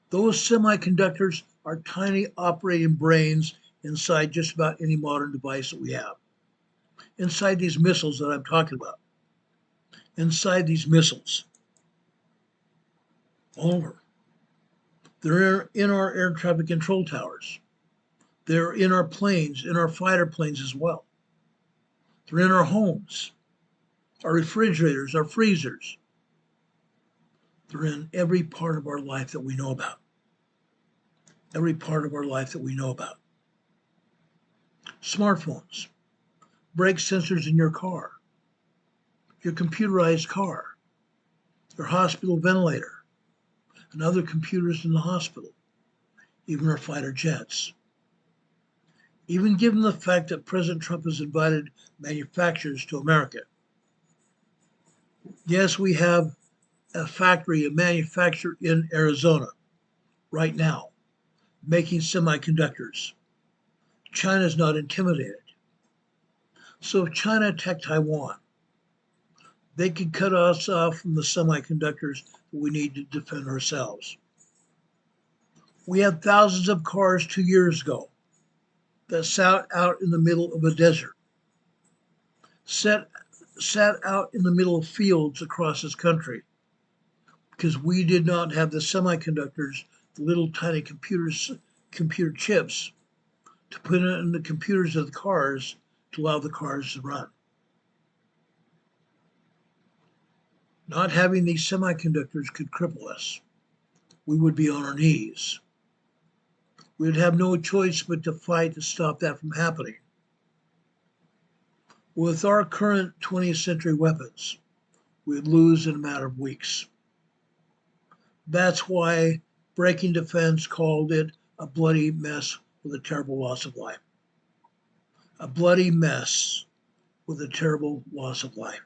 Those semiconductors are tiny operating brains inside just about any modern device that we have. Inside these missiles that I'm talking about. Inside these missiles. All over. They're in our air traffic control towers. They're in our planes, in our fighter planes as well. They're in our homes, our refrigerators, our freezers. They're in every part of our life that we know about. Every part of our life that we know about. Smartphones, brake sensors in your car, your computerized car, your hospital ventilator, and other computers in the hospital, even our fighter jets. Even given the fact that President Trump has invited manufacturers to America. Yes, we have a factory, a manufacturer in Arizona right now, making semiconductors. China's not intimidated. So if China attacked Taiwan, they could cut us off from the semiconductors that we need to defend ourselves. We had thousands of cars 2 years ago that sat out in the middle of a desert, sat out in the middle of fields across this country because we did not have the semiconductors, the little tiny computer chips to put in the computers of the cars to allow the cars to run. Not having these semiconductors could cripple us. We would be on our knees. We would have no choice but to fight to stop that from happening. With our current 20th century weapons, we would lose in a matter of weeks. That's why Breaking Defense called it a bloody mess with a terrible loss of life. A bloody mess with a terrible loss of life.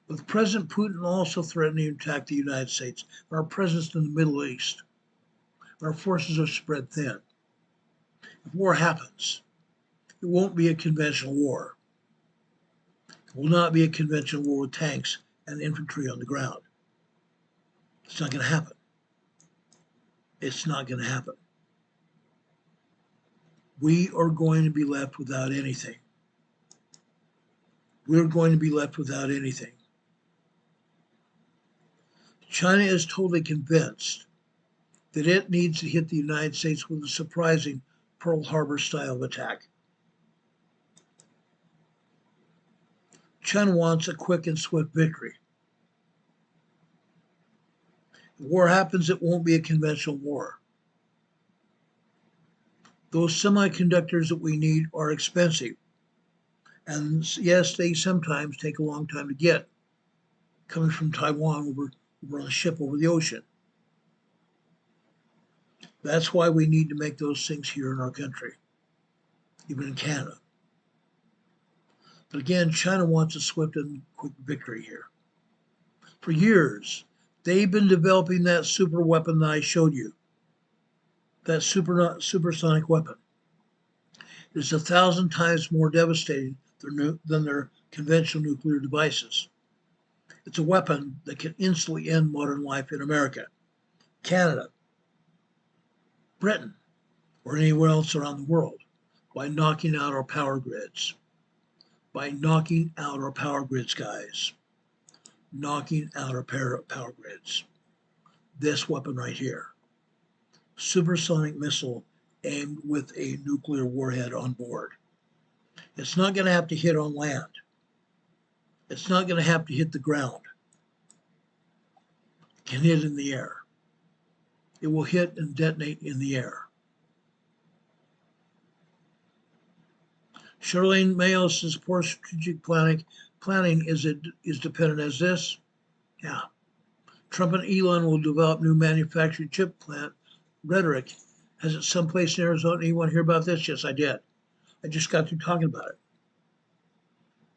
With President Putin also threatening to attack the United States, and our presence in the Middle East, our forces are spread thin. If war happens, it won't be a conventional war. It will not be a conventional war with tanks and infantry on the ground. It's not going to happen. It's not going to happen. We are going to be left without anything. We're going to be left without anything. China is totally convinced that it needs to hit the United States with a surprising Pearl Harbor style of attack. China wants a quick and swift victory. If war happens, it won't be a conventional war. Those semiconductors that we need are expensive. And yes, they sometimes take a long time to get, coming from Taiwan over on a ship over the ocean. That's why we need to make those things here in our country, even in Canada. But again, China wants a swift and quick victory here. For years, they've been developing that super weapon that I showed you, that supersonic weapon. It is 1,000 times more devastating than their conventional nuclear devices. It's a weapon that can instantly end modern life in America, Canada, Britain, or anywhere else around the world by knocking out our power grids. By knocking out our power grids, guys. Knocking out our power grids. This weapon right here. Supersonic missile aimed with a nuclear warhead on board. It's not going to have to hit on land. It's not going to have to hit the ground. It can hit in the air. It will hit and detonate in the air. Charlene Mayo says poor strategic planning is dependent as this. Yeah. Trump and Elon will develop new manufactured chip plant rhetoric. Has it someplace in Arizona? Anyone hear about this? Yes, I did. I just got through talking about it.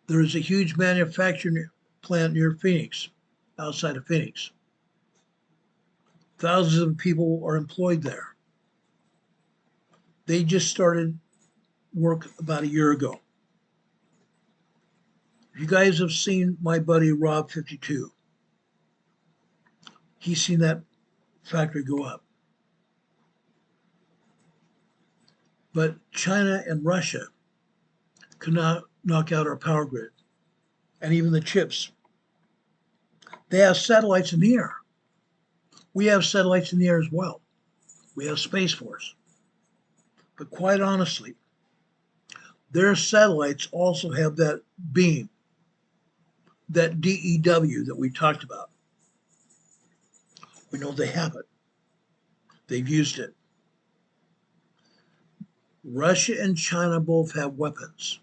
There is a huge manufacturing plant near Phoenix, outside of Phoenix. Thousands of people are employed there. They just started work about a year ago. You guys have seen my buddy Rob 52. He's seen that factory go up. But China and Russia could not knock out our power grid and even the chips. They have satellites in the air. We have satellites in the air as well. We have Space Force. But quite honestly, their satellites also have that beam, that DEW that we talked about. We know they have it. They've used it. Russia and China both have weapons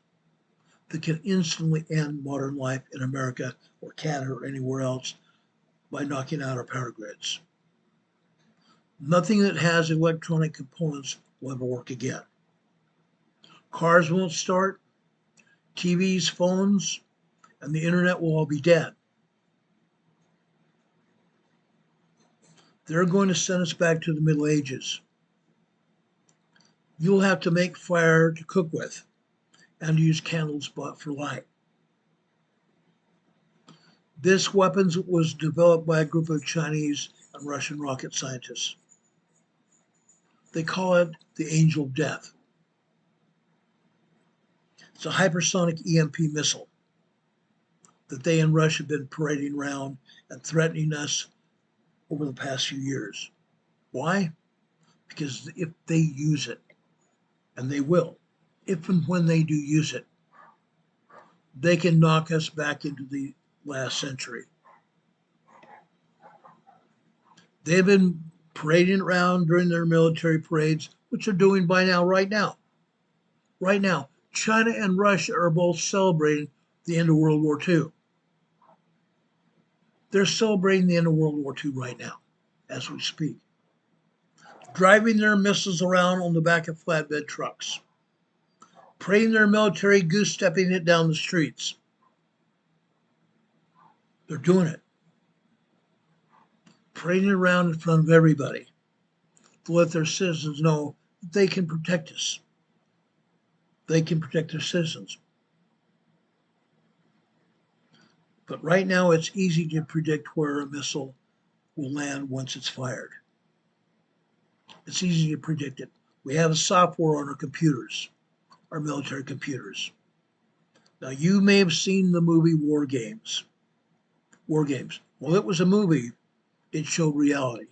that can instantly end modern life in America or Canada or anywhere else by knocking out our power grids. Nothing that has electronic components will ever work again. Cars won't start, TVs, phones, and the internet will all be dead. They're going to send us back to the Middle Ages. You'll have to make fire to cook with and use candles for light. This weapon was developed by a group of Chinese and Russian rocket scientists. They call it the Angel of Death. It's a hypersonic EMP missile that they in Russia have been parading around and threatening us over the past few years. Why? Because if they use it, and they will, if and when they do use it, they can knock us back into the last century. They've been parading around during their military parades, which they're doing right now. Right now, China and Russia are both celebrating the end of World War II. They're celebrating the end of World War II right now, as we speak. Driving their missiles around on the back of flatbed trucks. Parading their military, goose-stepping it down the streets. They're doing it. Parading around in front of everybody to let their citizens know that they can protect us. They can protect their citizens. But right now, it's easy to predict where a missile will land once it's fired. It's easy to predict it. We have software on our computers, our military computers. Now, you may have seen the movie War Games. War Games. Well, it was a movie. It showed reality.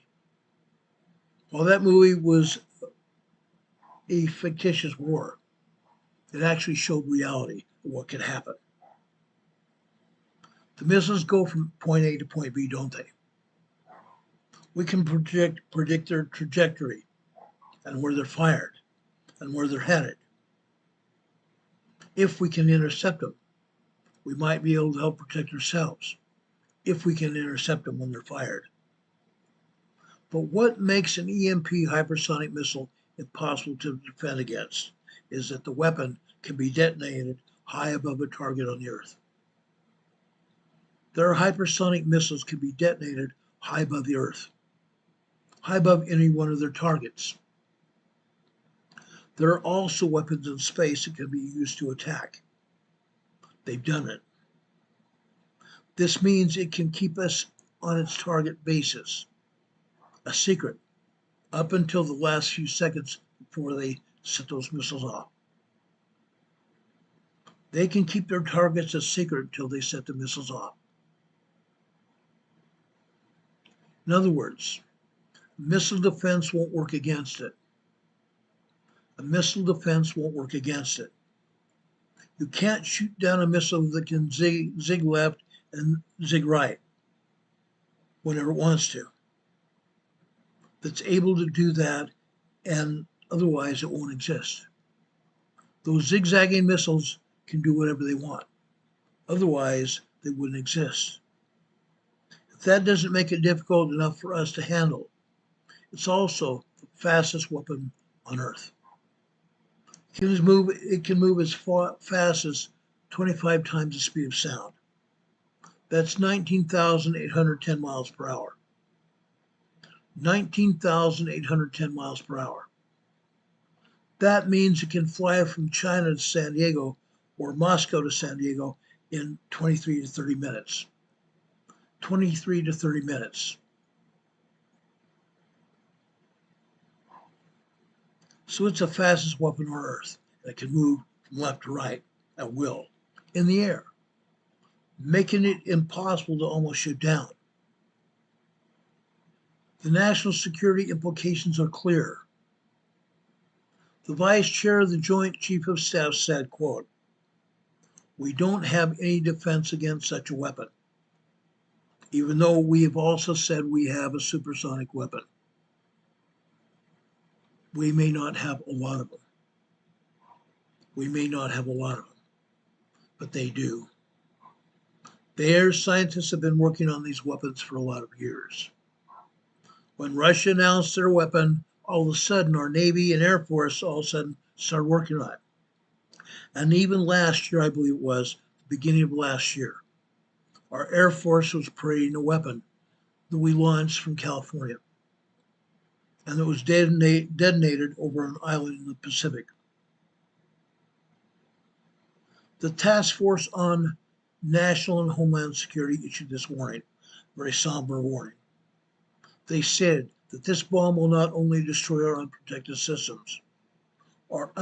While that movie was a fictitious war, it actually showed reality of what could happen. The missiles go from point A to point B, don't they? We can predict their trajectory and where they're fired and where they're headed. If we can intercept them, we might be able to help protect ourselves if we can intercept them when they're fired. But what makes an EMP hypersonic missile impossible to defend against is that the weapon can be detonated high above a target on the Earth. Their hypersonic missiles can be detonated high above the Earth, high above any one of their targets. There are also weapons in space that can be used to attack. They've done it. This means it can keep us on its target basis, a secret, up until the last few seconds before they set those missiles off. They can keep their targets a secret until they set the missiles off. In other words, missile defense won't work against it. A missile defense won't work against it. You can't shoot down a missile that can zig left and zig right whenever it wants to. That's able to do that, and otherwise it won't exist. Those zigzagging missiles can do whatever they want. Otherwise, they wouldn't exist. If that doesn't make it difficult enough for us to handle, it's also the fastest weapon on Earth. It can move as fast as 25 times the speed of sound. That's 19,810 miles per hour. 19,810 miles per hour. That means it can fly from China to San Diego or Moscow to San Diego in 23 to 30 minutes. 23 to 30 minutes. So it's the fastest weapon on Earth that can move from left to right at will in the air, making it impossible to almost shoot down. The national security implications are clear. The Vice Chair of the Joint Chief of Staff said, quote, "We don't have any defense against such a weapon, even though we have also said we have a supersonic weapon. We may not have a lot of them. We may not have a lot of them, but they do. Their scientists have been working on these weapons for a lot of years. When Russia announced their weapon, all of a sudden our Navy and Air Force all of a sudden started working on it. And even last year, I believe it was, the beginning of last year, our Air Force was parading a weapon that we launched from California. And it was detonated over an island in the Pacific. The Task Force on National and Homeland Security issued this warning, very somber warning. They said that this bomb will not only destroy our unprotected systems, but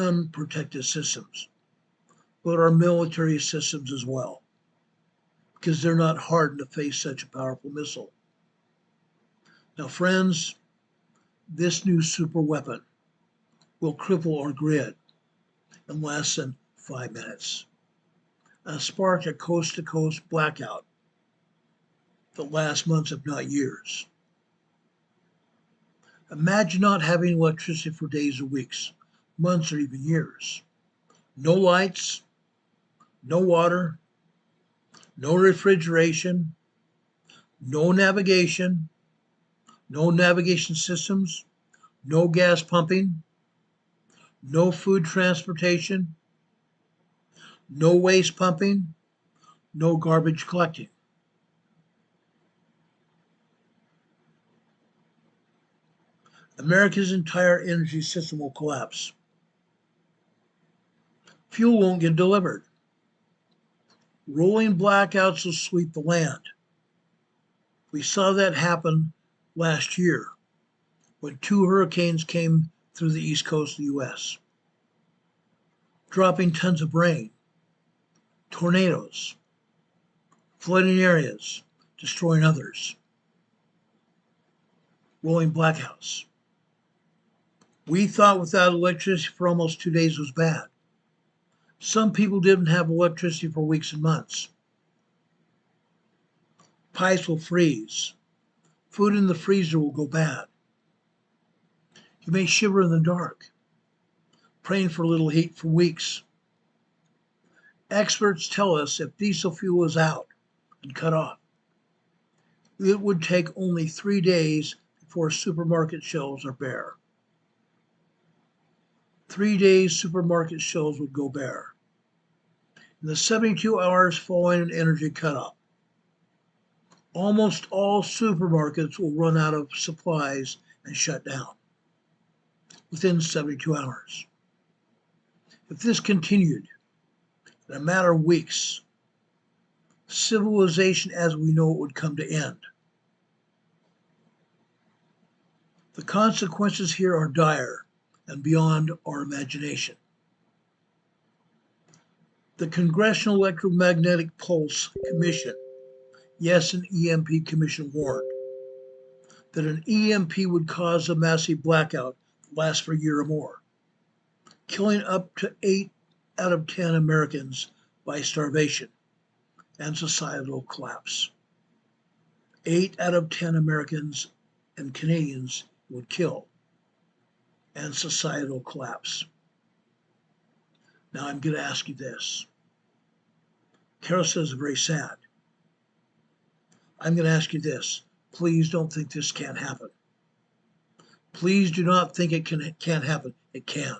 our military systems as well, because they're not hardened to face such a powerful missile. Now, friends, this new super weapon will cripple our grid in less than 5 minutes and spark a coast-to-coast blackout that last months, if not years. Imagine not having electricity for days or weeks, months, or even years. No lights, no water, no refrigeration, no navigation systems, no gas pumping, no food transportation, no waste pumping, no garbage collecting. America's entire energy system will collapse. Fuel won't get delivered. Rolling blackouts will sweep the land. We saw that happen last year when 2 hurricanes came through the east coast of the U.S., dropping tons of rain, tornadoes, flooding areas, destroying others, rolling blackouts. We thought without electricity for almost 2 days was bad. Some people didn't have electricity for weeks and months. Pipes will freeze. Food in the freezer will go bad. You may shiver in the dark, praying for a little heat for weeks. Experts tell us if diesel fuel is out and cut off, it would take only 3 days before supermarket shelves are bare. 3 days supermarket shelves would go bare. In the 72 hours following an energy cutoff, almost all supermarkets will run out of supplies and shut down within 72 hours. If this continued in a matter of weeks, civilization as we know it would come to end. The consequences here are dire and beyond our imagination. The Congressional Electromagnetic Pulse Commission, yes, an EMP commission, warned that an EMP would cause a massive blackout that lasts for a year or more, killing up to 8 out of 10 Americans by starvation and societal collapse. 8 out of 10 Americans and Canadians would kill and societal collapse. Now I'm going to ask you this. Carol says very sad. I'm going to ask you this. Please don't think this can't happen. Please do not think it can't happen. It can.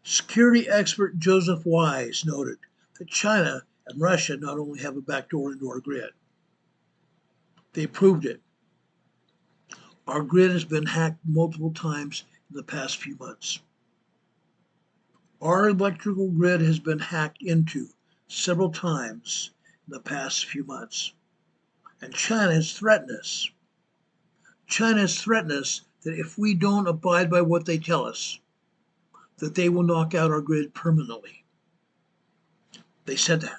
Security expert Joseph Wise noted that China and Russia not only have a backdoor into our grid, they proved it. Our grid has been hacked multiple times in the past few months. Our electrical grid has been hacked into several times in the past few months. And China has threatened us. China has threatened us that if we don't abide by what they tell us, that they will knock out our grid permanently. They said that.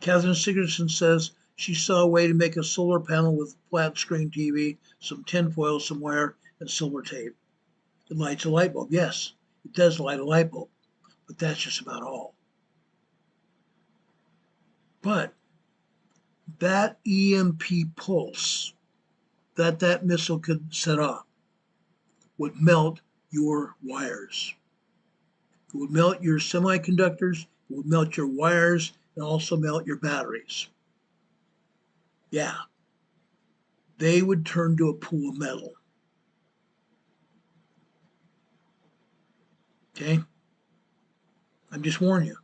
Catherine Sigurdsson says she saw a way to make a solar panel with a flat screen TV, some tinfoil somewhere, and silver tape. It lights a light bulb. Yes, it does light a light bulb, but that's just about all. But that EMP pulse that missile could set off would melt your wires. It would melt your semiconductors, it would melt your wires, and also melt your batteries. Yeah, they would turn to a pool of metal. Okay? I'm just warning you.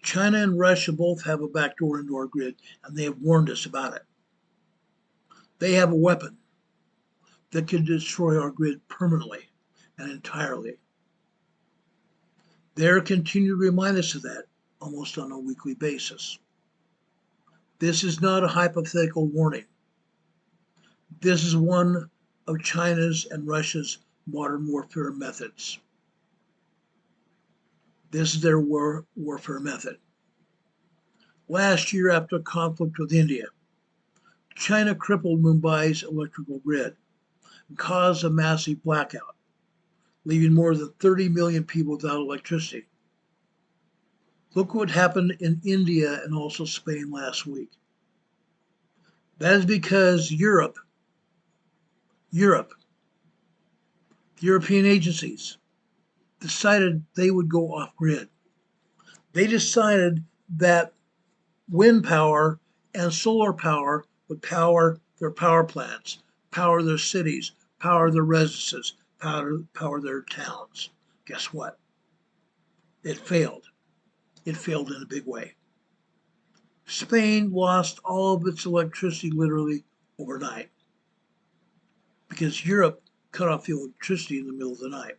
China and Russia both have a backdoor into our grid, and they have warned us about it. They have a weapon that can destroy our grid permanently and entirely. They're continuing to remind us of that almost on a weekly basis. This is not a hypothetical warning. This is one of China's and Russia's modern warfare methods. This is their warfare method. Last year, after a conflict with India, China crippled Mumbai's electrical grid and caused a massive blackout, leaving more than 30 million people without electricity. Look what happened in India and also Spain last week. That is because Europe, the European agencies, decided they would go off grid. They decided that wind power and solar power would power their power plants, power their cities, power their residences, power their towns. Guess what? It failed. It failed in a big way. Spain lost all of its electricity literally overnight because Europe cut off the electricity in the middle of the night.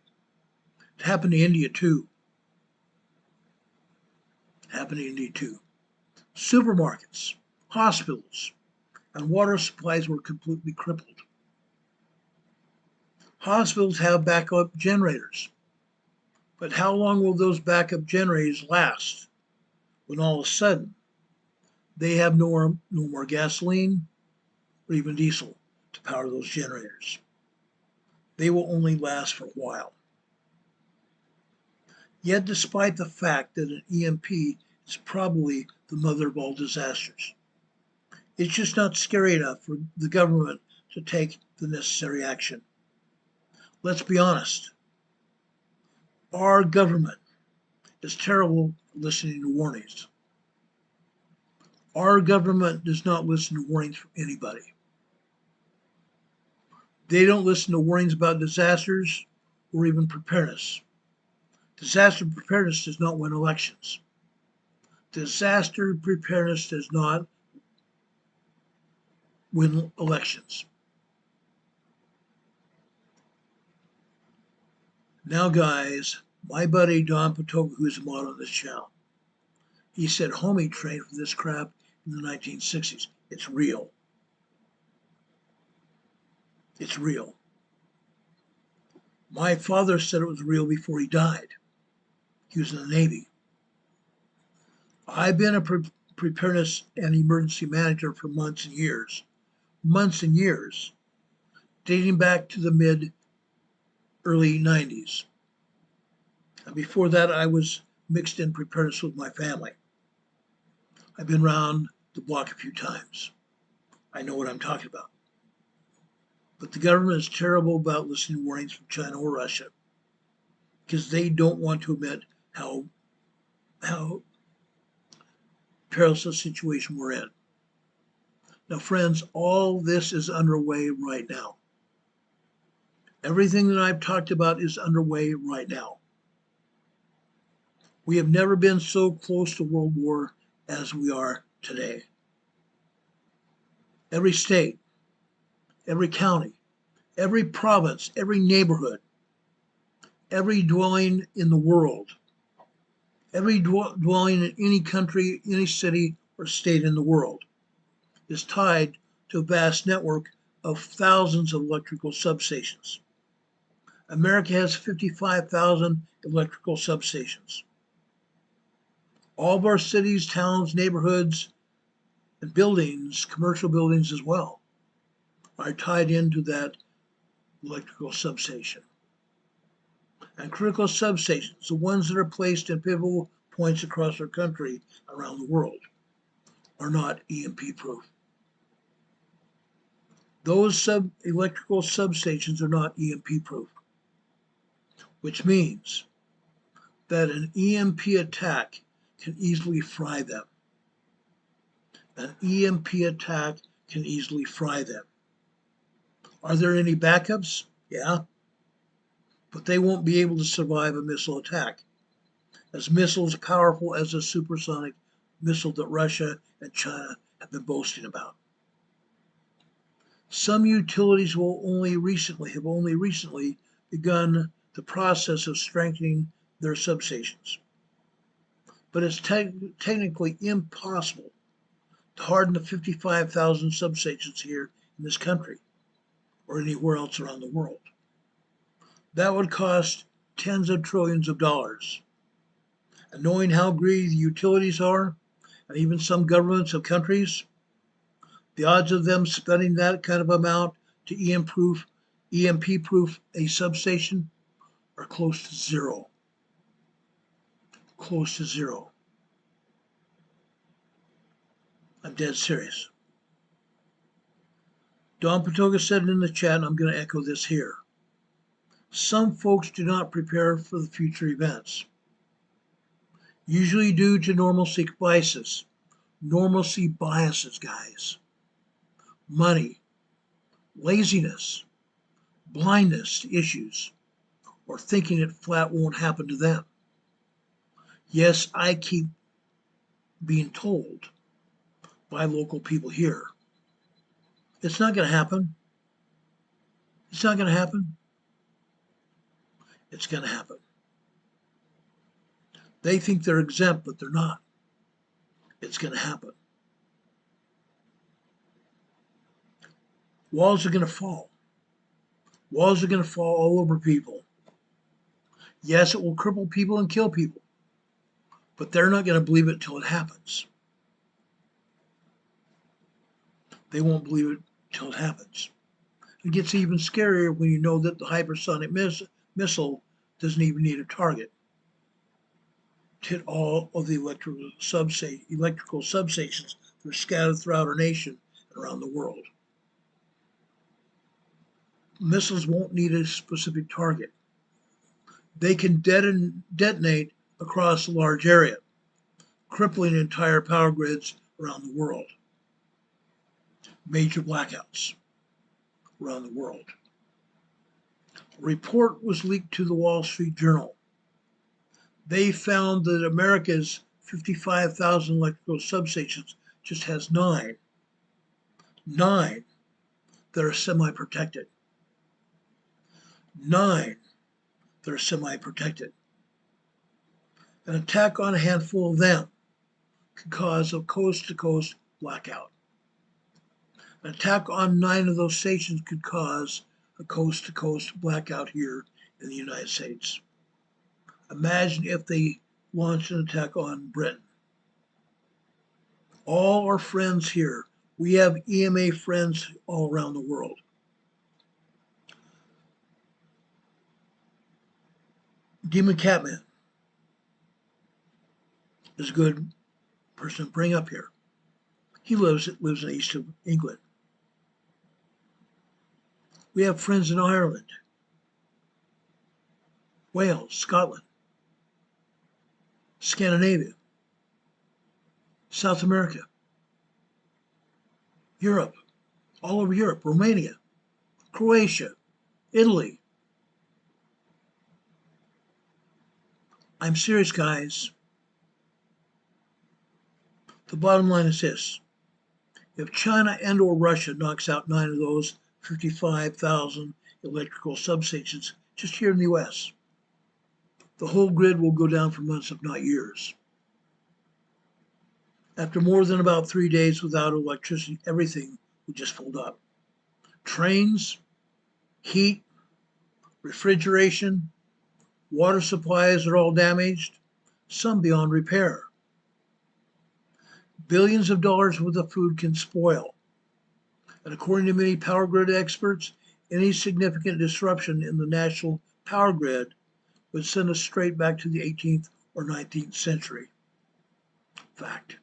It happened to India too. Supermarkets, hospitals, and water supplies were completely crippled. Hospitals have backup generators, but how long will those backup generators last when all of a sudden they have no more gasoline or even diesel to power those generators? They will only last for a while. Yet, despite the fact that an EMP is probably the mother of all disasters, it's just not scary enough for the government to take the necessary action. Let's be honest. Our government is terrible at listening to warnings. Our government does not listen to warnings from anybody. They don't listen to warnings about disasters or even preparedness. Disaster preparedness does not win elections. Disaster preparedness does not win elections. Now, guys, my buddy Don Patoka, who's a mod on this channel, he said homie trained for this crap in the 1960s. It's real. It's real. My father said it was real before he died. He was in the Navy. I've been a preparedness and emergency manager for months and years, dating back to the early 90s. And before that, I was mixed in preparedness with my family. I've been around the block a few times. I know what I'm talking about. But the government is terrible about listening to warnings from China or Russia because they don't want to admit how perilous a situation we're in. Now, friends, all this is underway right now. Everything that I've talked about is underway right now. We have never been so close to World War as we are today. Every state, every county, every province, every neighborhood, every dwelling in the world, every dwelling in any country, any city, or state in the world is tied to a vast network of thousands of electrical substations. America has 55,000 electrical substations. All of our cities, towns, neighborhoods, and buildings, commercial buildings as well, are tied into that electrical substation. And critical substations, the ones that are placed in pivotal points across our country, around the world, are not EMP proof. Those electrical substations are not EMP proof, which means that an EMP attack can easily fry them. An EMP attack can easily fry them. Are there any backups? Yeah. But they won't be able to survive a missile attack. As missiles powerful as the supersonic missile that Russia and China have been boasting about. Some utilities have only recently begun the process of strengthening their substations. But it's technically impossible to harden the 55,000 substations here in this country or anywhere else around the world. That would cost tens of trillions of dollars. And knowing how greedy the utilities are, and even some governments of countries, the odds of them spending that kind of amount to EMP proof a substation are close to zero. Close to zero. dead serious. Don Patoga said it in the chat, and I'm going to echo this here. Some folks do not prepare for the future events, usually due to normalcy biases. Normalcy biases, guys. Money, laziness, blindness to issues, or thinking it flat won't happen to them. Yes, I keep being told by local people here, it's not going to happen. It's not going to happen. It's going to happen. They think they're exempt, but they're not. It's going to happen. Walls are going to fall. Walls are going to fall all over people. Yes, it will cripple people and kill people, but they're not going to believe it until it happens. They won't believe it until it happens. It gets even scarier when you know that the hypersonic missile doesn't even need a target to hit all of the electrical substations that are scattered throughout our nation and around the world. Missiles won't need a specific target. They can detonate across a large area, crippling entire power grids around the world. Major blackouts around the world. A report was leaked to the Wall Street Journal. They found that America's 55,000 electrical substations just has nine that are semi-protected. 9 that are semi-protected. An attack on a handful of them could cause a coast-to-coast blackout. An attack on 9 of those stations could cause a coast-to-coast blackout here in the United States. Imagine if they launched an attack on Britain. All our friends here, we have EMA friends all around the world. Demon Catman is a good person to bring up here. He lives in the east of England. We have friends in Ireland, Wales, Scotland, Scandinavia, South America, Europe, all over Europe, Romania, Croatia, Italy. I'm serious, guys. The bottom line is this. If China and or Russia knocks out 9 of those 55,000 electrical substations just here in the US, the whole grid will go down for months, if not years. After more than about 3 days without electricity, everything will just fold up. Trains, heat, refrigeration, water supplies are all damaged, some beyond repair. Billions of dollars worth of food can spoil. And according to many power grid experts, any significant disruption in the national power grid would send us straight back to the 18th or 19th century. Fact.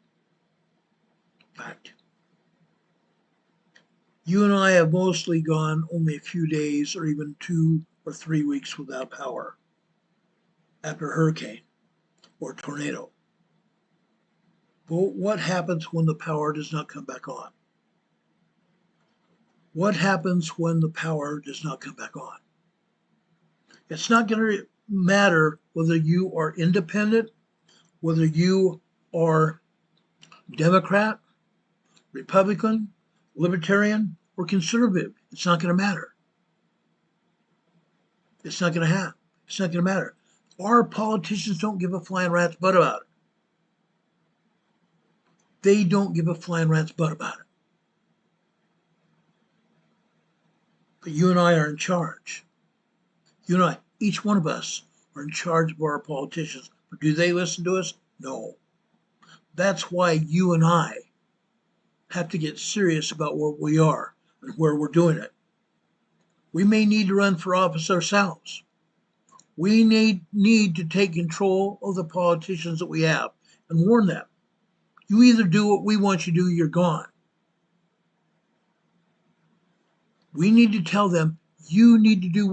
You and I have mostly gone only a few days or even 2 or 3 weeks without power after a hurricane or tornado. But what happens when the power does not come back on? What happens when the power does not come back on? It's not going to matter whether you are independent, whether you are Democrat, Republican, Libertarian, or conservative. It's not going to matter. It's not going to matter. Our politicians don't give a flying rat's butt about it. They don't give a flying rat's butt about it. But you and I are in charge. You and I, each one of us, are in charge of our politicians. But do they listen to us? No. That's why you and I have to get serious about what we are and where we're doing it. We may need to run for office ourselves. We need to take control of the politicians that we have and warn them. You either do what we want you to do, you're gone. We need to tell them, you need to do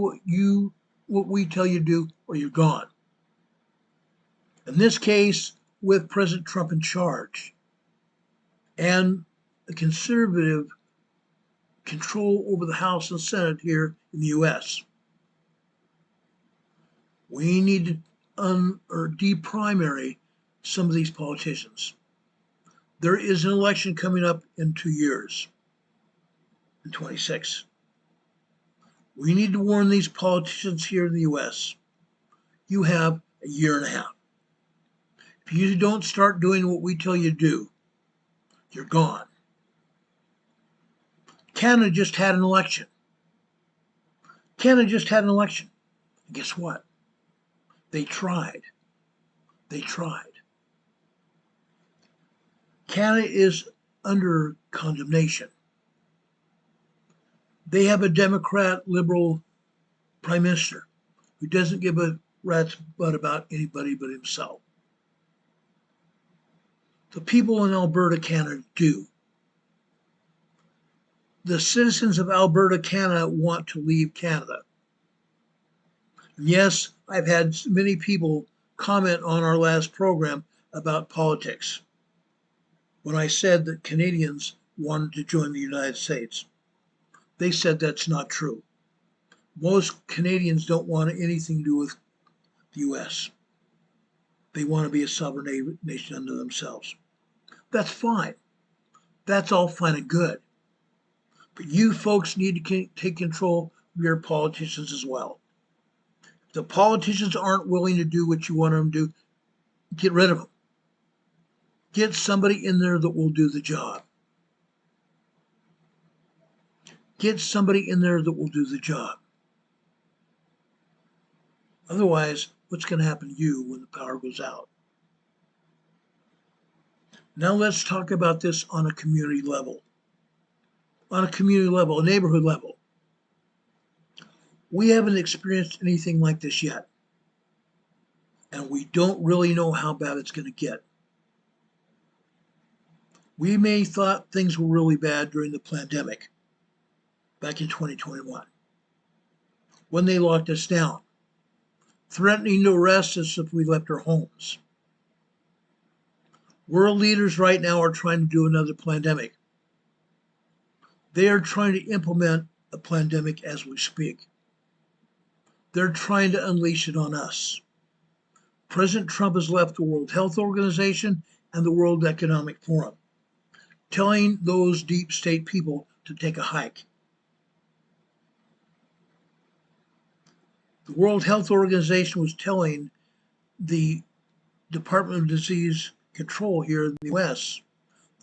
what we tell you to do, or you're gone. In this case, with President Trump in charge and the conservative control over the House and Senate here in the US, we need to deprimary some of these politicians. There is an election coming up in 2 years, in 26. We need to warn these politicians here in the US. You have a year and a half. If you don't start doing what we tell you to do, you're gone. Canada just had an election. And guess what? They tried. Canada is under condemnation. They have a Democrat liberal prime minister who doesn't give a rat's butt about anybody but himself. The people in Alberta, Canada do. The citizens of Alberta, Canada want to leave Canada. And yes, I've had many people comment on our last program about politics when I said that Canadians wanted to join the United States. They said that's not true. Most Canadians don't want anything to do with the US. They want to be a sovereign nation unto themselves. That's fine. That's all fine and good. But you folks need to take control of your politicians as well. If the politicians aren't willing to do what you want them to do, get rid of them. Get somebody in there that will do the job. Otherwise, what's going to happen to you when the power goes out? Now let's talk about this on a community level. A neighborhood level. We haven't experienced anything like this yet. And we don't really know how bad it's going to get. We may thought things were really bad during the pandemic back in 2021 when they locked us down, threatening to arrest us if we left our homes. World leaders right now are trying to do another pandemic. They are trying to implement a pandemic as we speak. They're trying to unleash it on us. President Trump has left the World Health Organization and the World Economic Forum, telling those deep state people to take a hike. The World Health Organization was telling the Department of Disease Control here in the US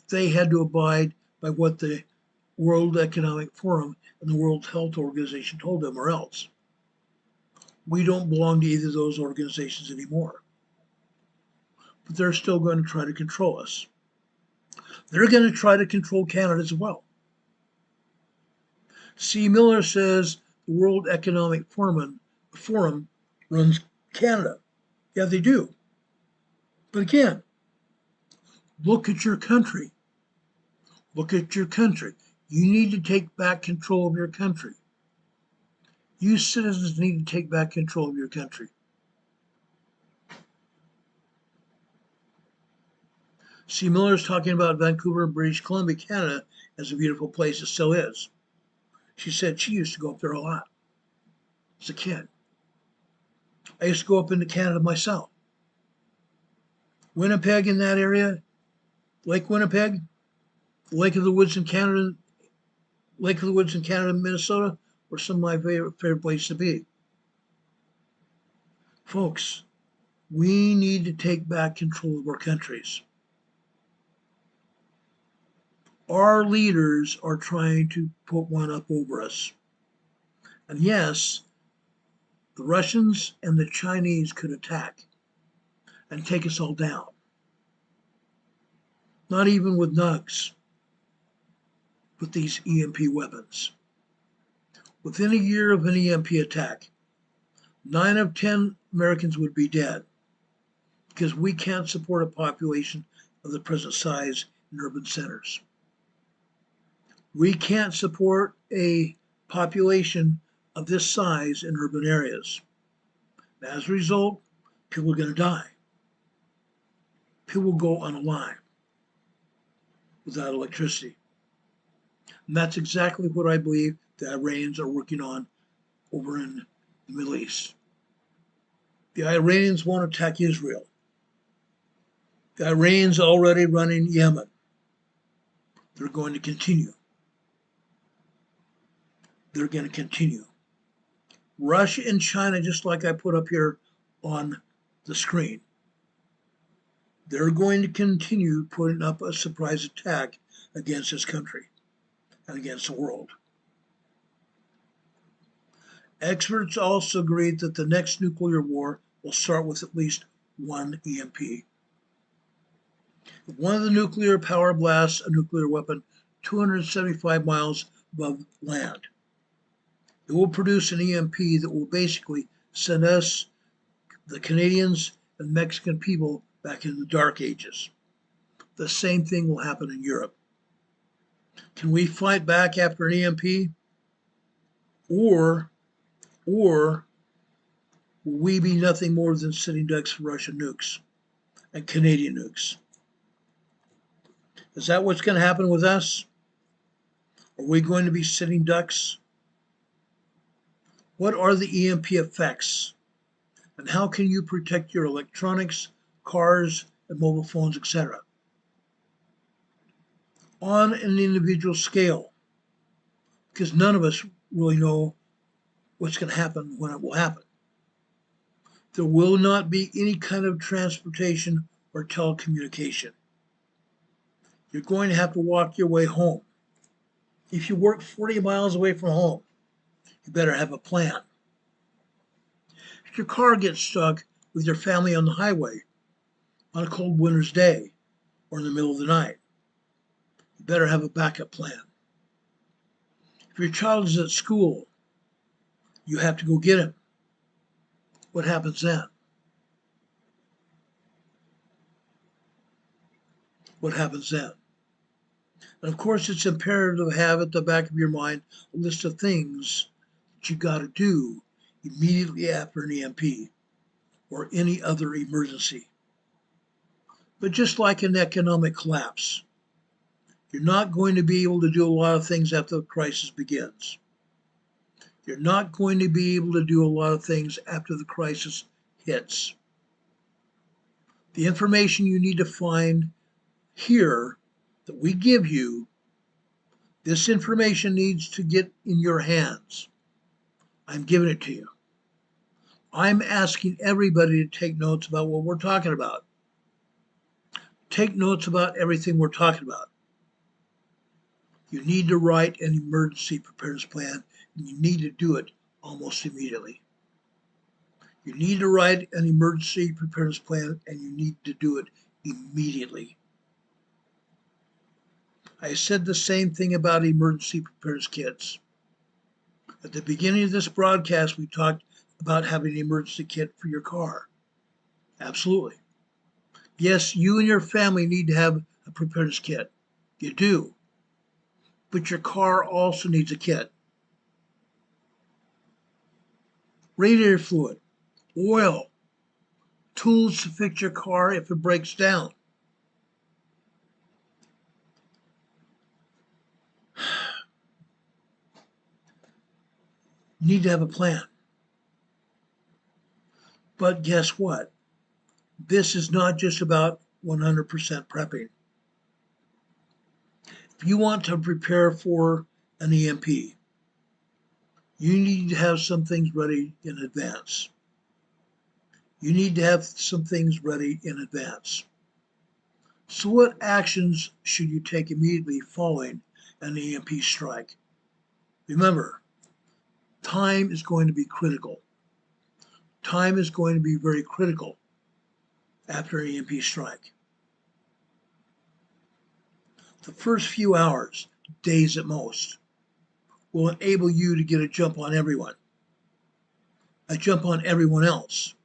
they had to abide by what the World Economic Forum and the World Health Organization told them, or else. We don't belong to either of those organizations anymore. But they're still going to try to control us. They're going to try to control Canada as well. C. Miller says the World Economic Forum runs Canada. Yeah, they do. But again, look at your country. You need to take back control of your country. You citizens need to take back control of your country. C. Miller is talking about Vancouver, British Columbia, Canada as a beautiful place. It still is. She said she used to go up there a lot as a kid. I used to go up into Canada myself. Winnipeg in that area, Lake Winnipeg, Lake of the Woods in Canada, Minnesota, were some of my favorite places to be. Folks, we need to take back control of our countries. Our leaders are trying to put one up over us. And yes, the Russians and the Chinese could attack and take us all down. Not even with nugs, with these EMP weapons. Within a year of an EMP attack, 9 of 10 Americans would be dead because we can't support a population of the present size in urban centers. We can't support a population of this size in urban areas. As a result, people are going to die. People will go unalive without electricity. And that's exactly what I believe the Iranians are working on over in the Middle East. The Iranians want to attack Israel. The Iranians are already running Yemen. They're going to continue. They're going to continue. Russia and China, just like I put up here on the screen, they're going to continue putting up a surprise attack against this country and against the world. Experts also agreed that the next nuclear war will start with at least one EMP. If one of the nuclear power blasts a nuclear weapon 275 miles above land, it will produce an EMP that will basically send us, the Canadians and Mexican people, back in the dark ages. The same thing will happen in Europe. Can we fight back after an EMP? Or will we be nothing more than sitting ducks for Russian nukes and Canadian nukes? Is that what's going to happen with us? Are we going to be sitting ducks? What are the EMP effects? And how can you protect your electronics, cars, and mobile phones, etc.? On an individual scale, because none of us really know what's going to happen when it will happen. There will not be any kind of transportation or telecommunication. You're going to have to walk your way home. If you work 40 miles away from home, you better have a plan. If your car gets stuck with your family on the highway on a cold winter's day or in the middle of the night, you better have a backup plan. If your child is at school, you have to go get him. What happens then? What happens then? And of course, it's imperative to have at the back of your mind a list of things that you got to do immediately after an EMP or any other emergency. But just like an economic collapse, you're not going to be able to do a lot of things after the crisis begins. You're not going to be able to do a lot of things after the crisis hits. The information you need to find here that we give you, this information needs to get in your hands. I'm giving it to you. I'm asking everybody to take notes about what we're talking about. Take notes about everything we're talking about. You need to write an emergency preparedness plan, and you need to do it almost immediately. You need to write an emergency preparedness plan, and you need to do it immediately. I said the same thing about emergency preparedness kits. At the beginning of this broadcast, we talked about having an emergency kit for your car. Absolutely. Yes, you and your family need to have a preparedness kit. You do. But your car also needs a kit. Radiator fluid, oil, tools to fix your car if it breaks down. You need to have a plan. But guess what? This is not just about 100% prepping. If you want to prepare for an EMP, you need to have some things ready in advance. You need to have some things ready in advance. So what actions should you take immediately following an EMP strike? Remember, time is going to be critical. Time is going to be very critical after an EMP strike. The first few hours, days at most, will enable you to get a jump on everyone, a jump on everyone else.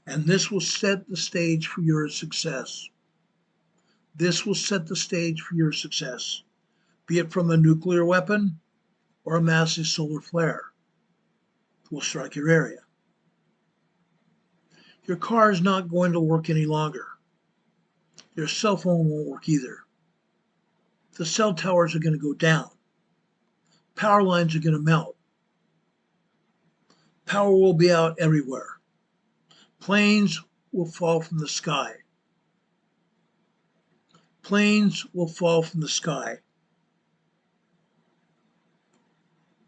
And this will set the stage for your success. This will set the stage for your success, be it from a nuclear weapon or a massive solar flare that will strike your area. Your car is not going to work any longer. Your cell phone won't work either. The cell towers are going to go down. Power lines are going to melt. Power will be out everywhere. Planes will fall from the sky. Planes will fall from the sky.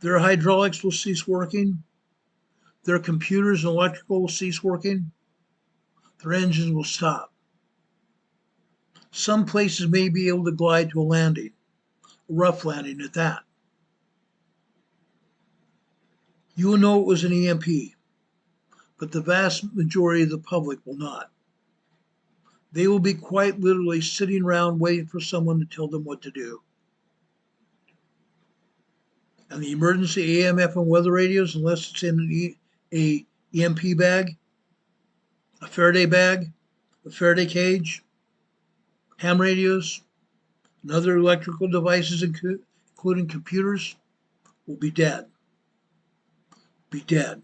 Their hydraulics will cease working. Their computers and electrical will cease working. Their engines will stop. Some places may be able to glide to a landing, a rough landing at that. You will know it was an EMP, but the vast majority of the public will not. They will be quite literally sitting around waiting for someone to tell them what to do. And the emergency AM, FM weather radios, unless it's in a EMP bag, a Faraday bag, a Faraday cage, ham radios, and other electrical devices, including computers, will be dead. Be dead.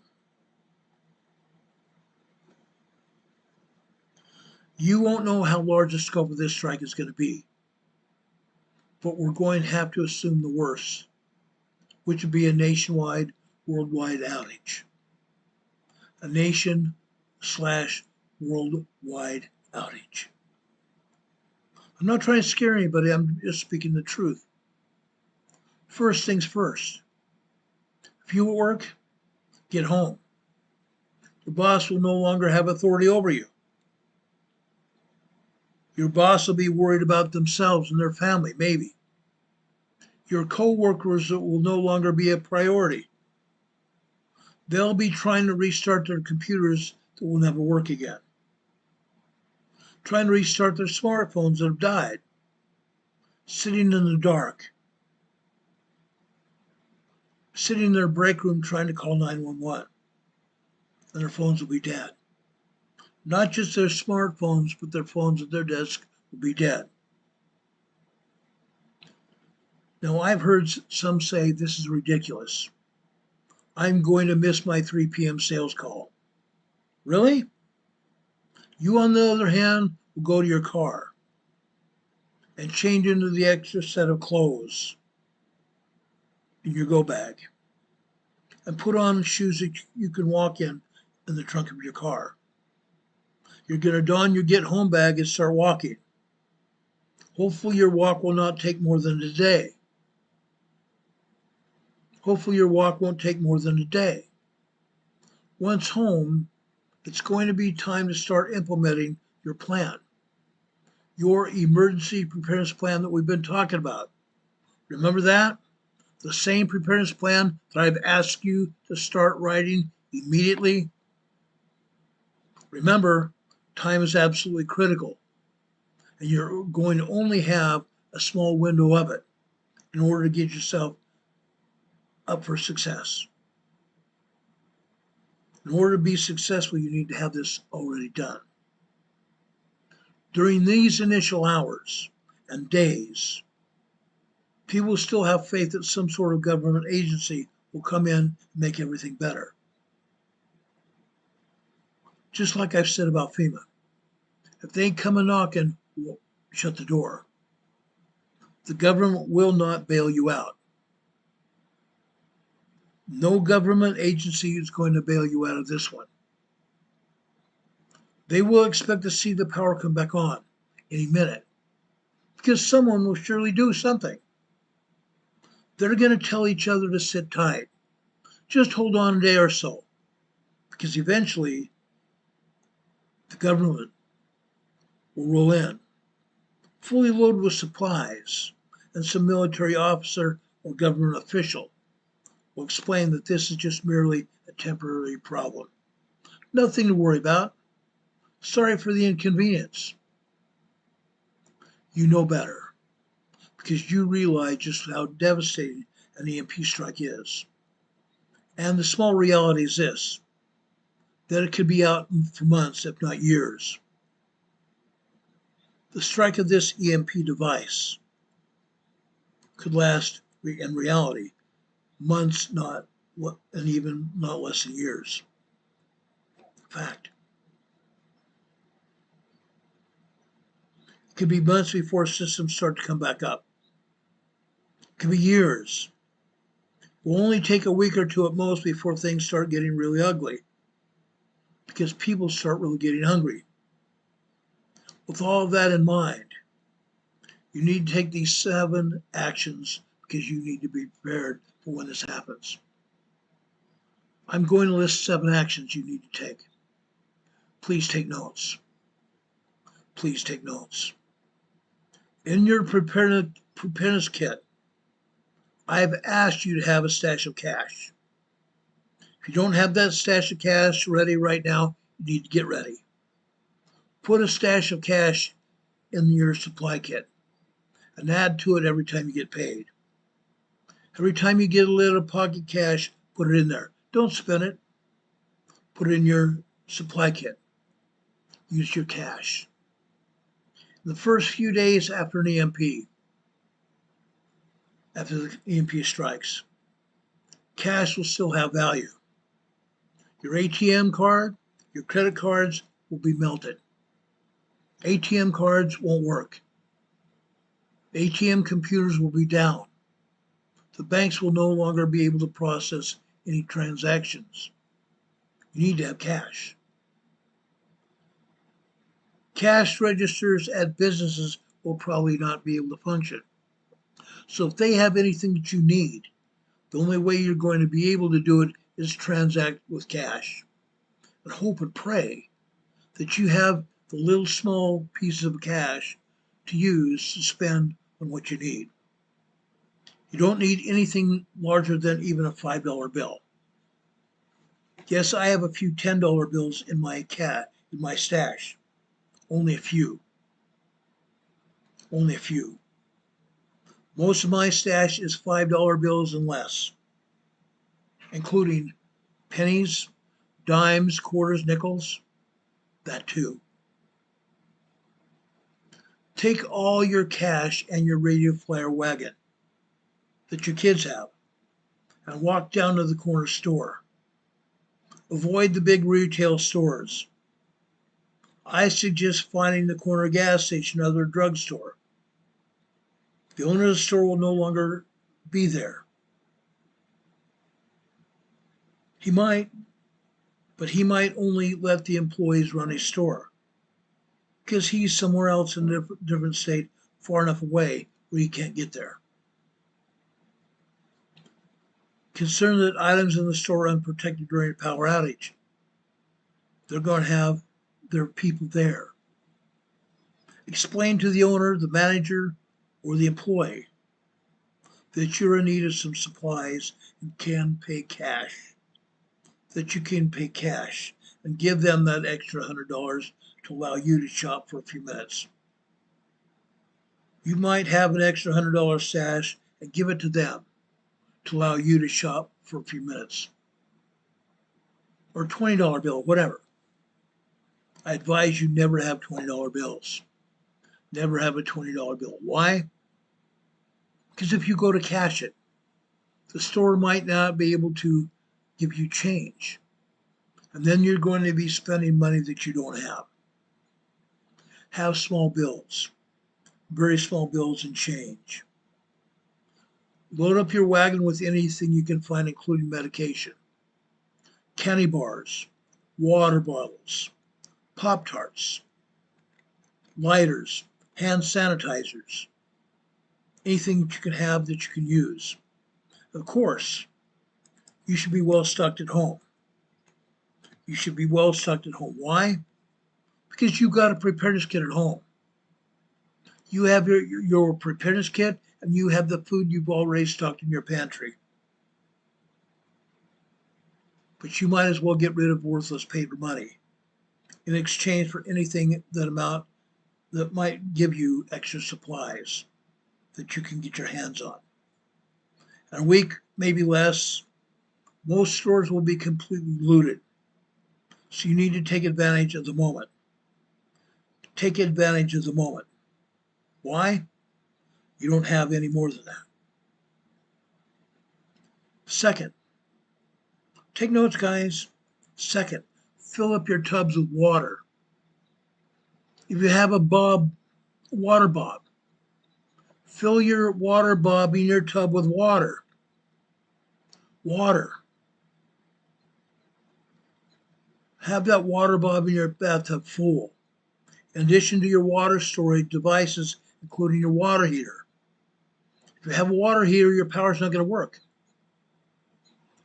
You won't know how large the scope of this strike is going to be, but we're going to have to assume the worst, which would be a nationwide, worldwide outage. A nation/worldwide outage. I'm not trying to scare anybody, I'm just speaking the truth. First things first. If you work, get home. Your boss will no longer have authority over you. Your boss will be worried about themselves and their family, maybe. Your co-workers will no longer be a priority. They'll be trying to restart their computers that will never work again. Trying to restart their smartphones that have died. Sitting in the dark. Sitting in their break room trying to call 911. And their phones will be dead. Not just their smartphones, but their phones at their desk will be dead. Now, I've heard some say this is ridiculous. I'm going to miss my 3 p.m. sales call. Really? You, on the other hand, will go to your car and change into the extra set of clothes in your go bag and put on shoes that you can walk in the trunk of your car. You're going to don your get home bag and start walking. Hopefully your walk will not take more than a day. Hopefully your walk won't take more than a day. Once home, it's going to be time to start implementing your plan. Your emergency preparedness plan that we've been talking about. Remember that? The same preparedness plan that I've asked you to start writing immediately. Remember, time is absolutely critical, and you're going to only have a small window of it in order to get yourself up for success. In order to be successful, you need to have this already done. During these initial hours and days, people still have faith that some sort of government agency will come in and make everything better. Just like I've said about FEMA. If they come a knocking, shut the door. The government will not bail you out. No government agency is going to bail you out of this one. They will expect to see the power come back on any minute because someone will surely do something. They're going to tell each other to sit tight. Just hold on a day or so because eventually the government will roll in, fully loaded with supplies, and some military officer or government official will explain that this is just merely a temporary problem. Nothing to worry about. Sorry for the inconvenience. You know better because you realize just how devastating an EMP strike is. And the small reality is this, that it could be out for months, if not years. The strike of this EMP device could last, in reality, months, and even not less than years. Fact. It could be months before systems start to come back up. It could be years. It will only take a week or two at most before things start getting really ugly, because people start really getting hungry. With all of that in mind, you need to take these 7 actions because you need to be prepared for when this happens. I'm going to list 7 actions you need to take. Please take notes. Please take notes. In your preparedness kit, I've asked you to have a stash of cash. If you don't have that stash of cash ready right now, you need to get ready. Put a stash of cash in your supply kit and add to it every time you get paid. Every time you get a little pocket cash, put it in there. Don't spend it. Put it in your supply kit. Use your cash. In the first few days after an EMP, after the EMP strikes, cash will still have value. Your ATM card, your credit cards will be melted. ATM cards won't work. ATM computers will be down. The banks will no longer be able to process any transactions. You need to have cash. Cash registers at businesses will probably not be able to function. So if they have anything that you need, the only way you're going to be able to do it is transact with cash. And hope and pray that you have the little small pieces of cash to use to spend on what you need. You don't need anything larger than even a $5 bill. Yes, I have a few $10 bills in my stash. Only a few. Only a few. Most of my stash is $5 bills and less, including pennies, dimes, quarters, nickels, that too. Take all your cash and your radio flyer wagon that your kids have and walk down to the corner store. Avoid the big retail stores. I suggest finding the corner gas station or other drugstore. The owner of the store will no longer be there. He might, but he might only let the employees run a store because he's somewhere else in a different state, far enough away where he can't get there. Concerned that items in the store are unprotected during a power outage. They're going to have their people there. Explain to the owner, the manager, or the employee that you're in need of some supplies and can pay cash. That you can pay cash and give them that extra $100 to allow you to shop for a few minutes. You might have an extra $100 stash and give it to them to allow you to shop for a few minutes. Or a $20 bill, whatever. I advise you never have $20 bills. Never have a $20 bill. Why? Because if you go to cash it, the store might not be able to give you change. And then you're going to be spending money that you don't have. Have small bills, very small bills and change. Load up your wagon with anything you can find, including medication, candy bars, water bottles, Pop-Tarts, lighters, hand sanitizers, anything that you can have that you can use. Of course, you should be well stocked at home. You should be well stocked at home. Why? Because you've got a preparedness kit at home. You have your preparedness kit and you have the food you've already stocked in your pantry. But you might as well get rid of worthless paper money in exchange for anything that might give you extra supplies that you can get your hands on. In a week, maybe less, most stores will be completely looted. So you need to take advantage of the moment. Take advantage of the moment. Why? You don't have any more than that. Second, take notes, guys. Second, fill up your tubs with water. If you have a water bob, fill your water bob in your tub with water. Water. Have that water bob in your bathtub full. In addition to your water storage devices, including your water heater. If you have a water heater, your power's not going to work.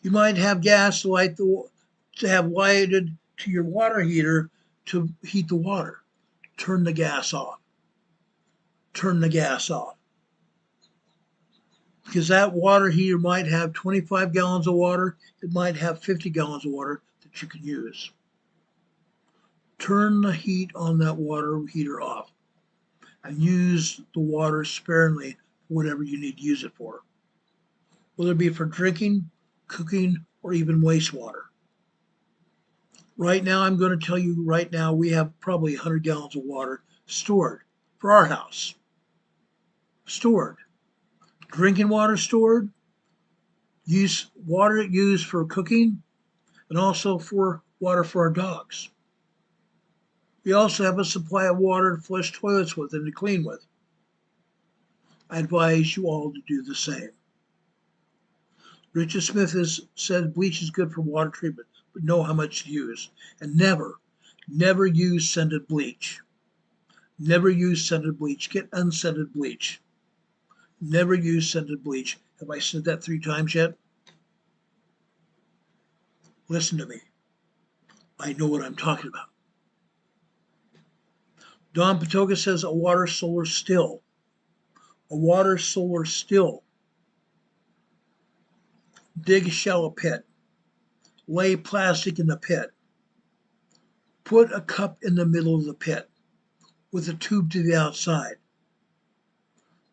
You might have gas to have lighted to your water heater to heat the water. Turn the gas off. Turn the gas off. Because that water heater might have 25 gallons of water. It might have 50 gallons of water that you can use. Turn the heat on that water heater off and use the water sparingly for whatever you need to use it for, whether it be for drinking, cooking, or even wastewater. Right now, I'm going to tell you right now, we have probably 100 gallons of water stored for our house. Stored. Drinking water stored, water used for cooking, and also for water for our dogs. We also have a supply of water to flush toilets with and to clean with. I advise you all to do the same. Richard Smith has said bleach is good for water treatment, but know how much to use. And never use scented bleach. Never use scented bleach. Get unscented bleach. Never use scented bleach. Have I said that 3 times yet? Listen to me. I know what I'm talking about. Don Patoga says a water solar still. A water solar still. Dig a shallow pit. Lay plastic in the pit. Put a cup in the middle of the pit with a tube to the outside.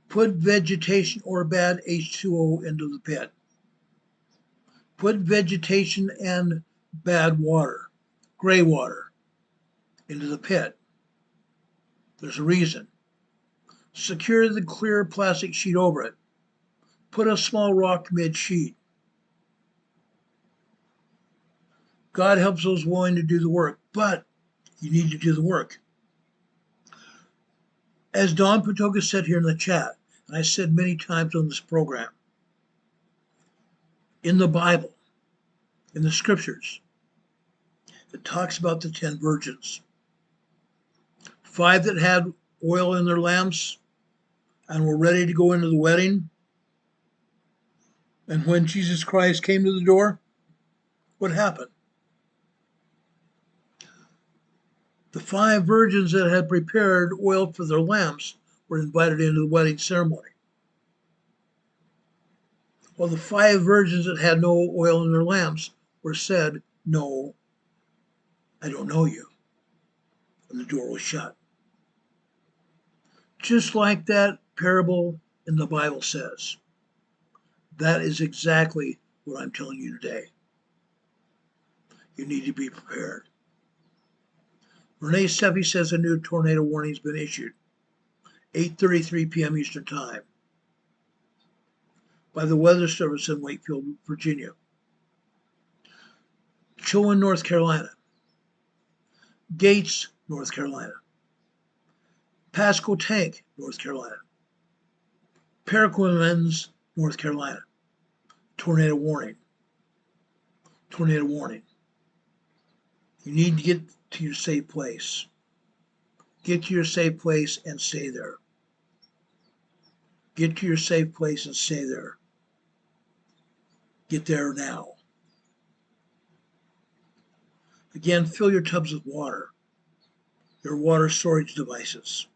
Put vegetation or bad H2O into the pit. Put vegetation and bad water, gray water, into the pit. There's a reason. Secure the clear plastic sheet over it. Put a small rock mid-sheet. God helps those willing to do the work, but you need to do the work. As Don Patoga said here in the chat, and I said many times on this program, in the Bible, in the scriptures, it talks about the 10 virgins. 5 that had oil in their lamps and were ready to go into the wedding. And when Jesus Christ came to the door, what happened? The 5 virgins that had prepared oil for their lamps were invited into the wedding ceremony. Well, the 5 virgins that had no oil in their lamps were said, "No, I don't know you." And the door was shut. Just like that parable in the Bible says. That is exactly what I'm telling you today. You need to be prepared. Renee Steffi says a new tornado warning has been issued. 8:33 p.m. Eastern Time by the Weather Service in Wakefield, Virginia. Chilton, North Carolina. Gates, North Carolina. Pasco Tank, North Carolina. Perquimans, North Carolina. Tornado warning. Tornado warning. You need to get to your safe place. Get to your safe place and stay there. Get to your safe place and stay there. Get there now. Again, fill your tubs with water. Your water storage devices.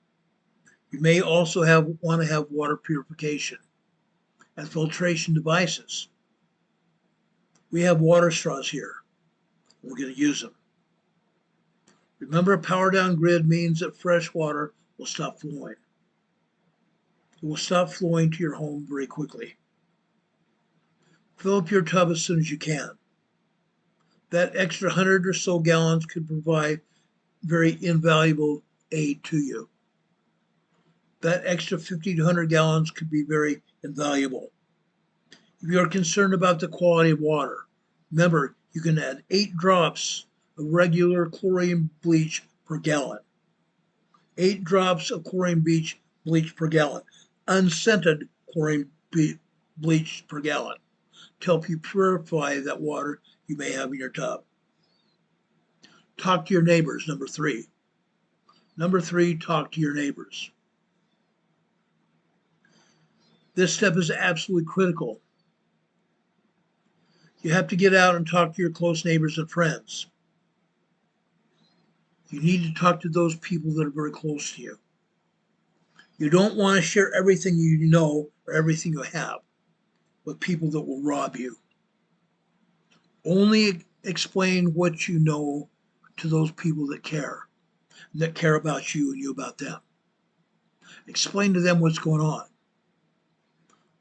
You may also want to have water purification and filtration devices. We have water straws here. We're going to use them. Remember, a power down grid means that fresh water will stop flowing. It will stop flowing to your home very quickly. Fill up your tub as soon as you can. That extra 100 or so gallons could provide very invaluable aid to you. That extra 50 to 100 gallons could be very invaluable. If you are concerned about the quality of water, remember you can add 8 drops of regular chlorine bleach per gallon. 8 drops of chlorine bleach per gallon. Unscented chlorine bleach per gallon to help you purify that water you may have in your tub. Talk to your neighbors, number 3. Number 3, talk to your neighbors. This step is absolutely critical. You have to get out and talk to your close neighbors and friends. You need to talk to those people that are very close to you. You don't want to share everything you know or everything you have with people that will rob you. Only explain what you know to those people that care about you and you about them. Explain to them what's going on.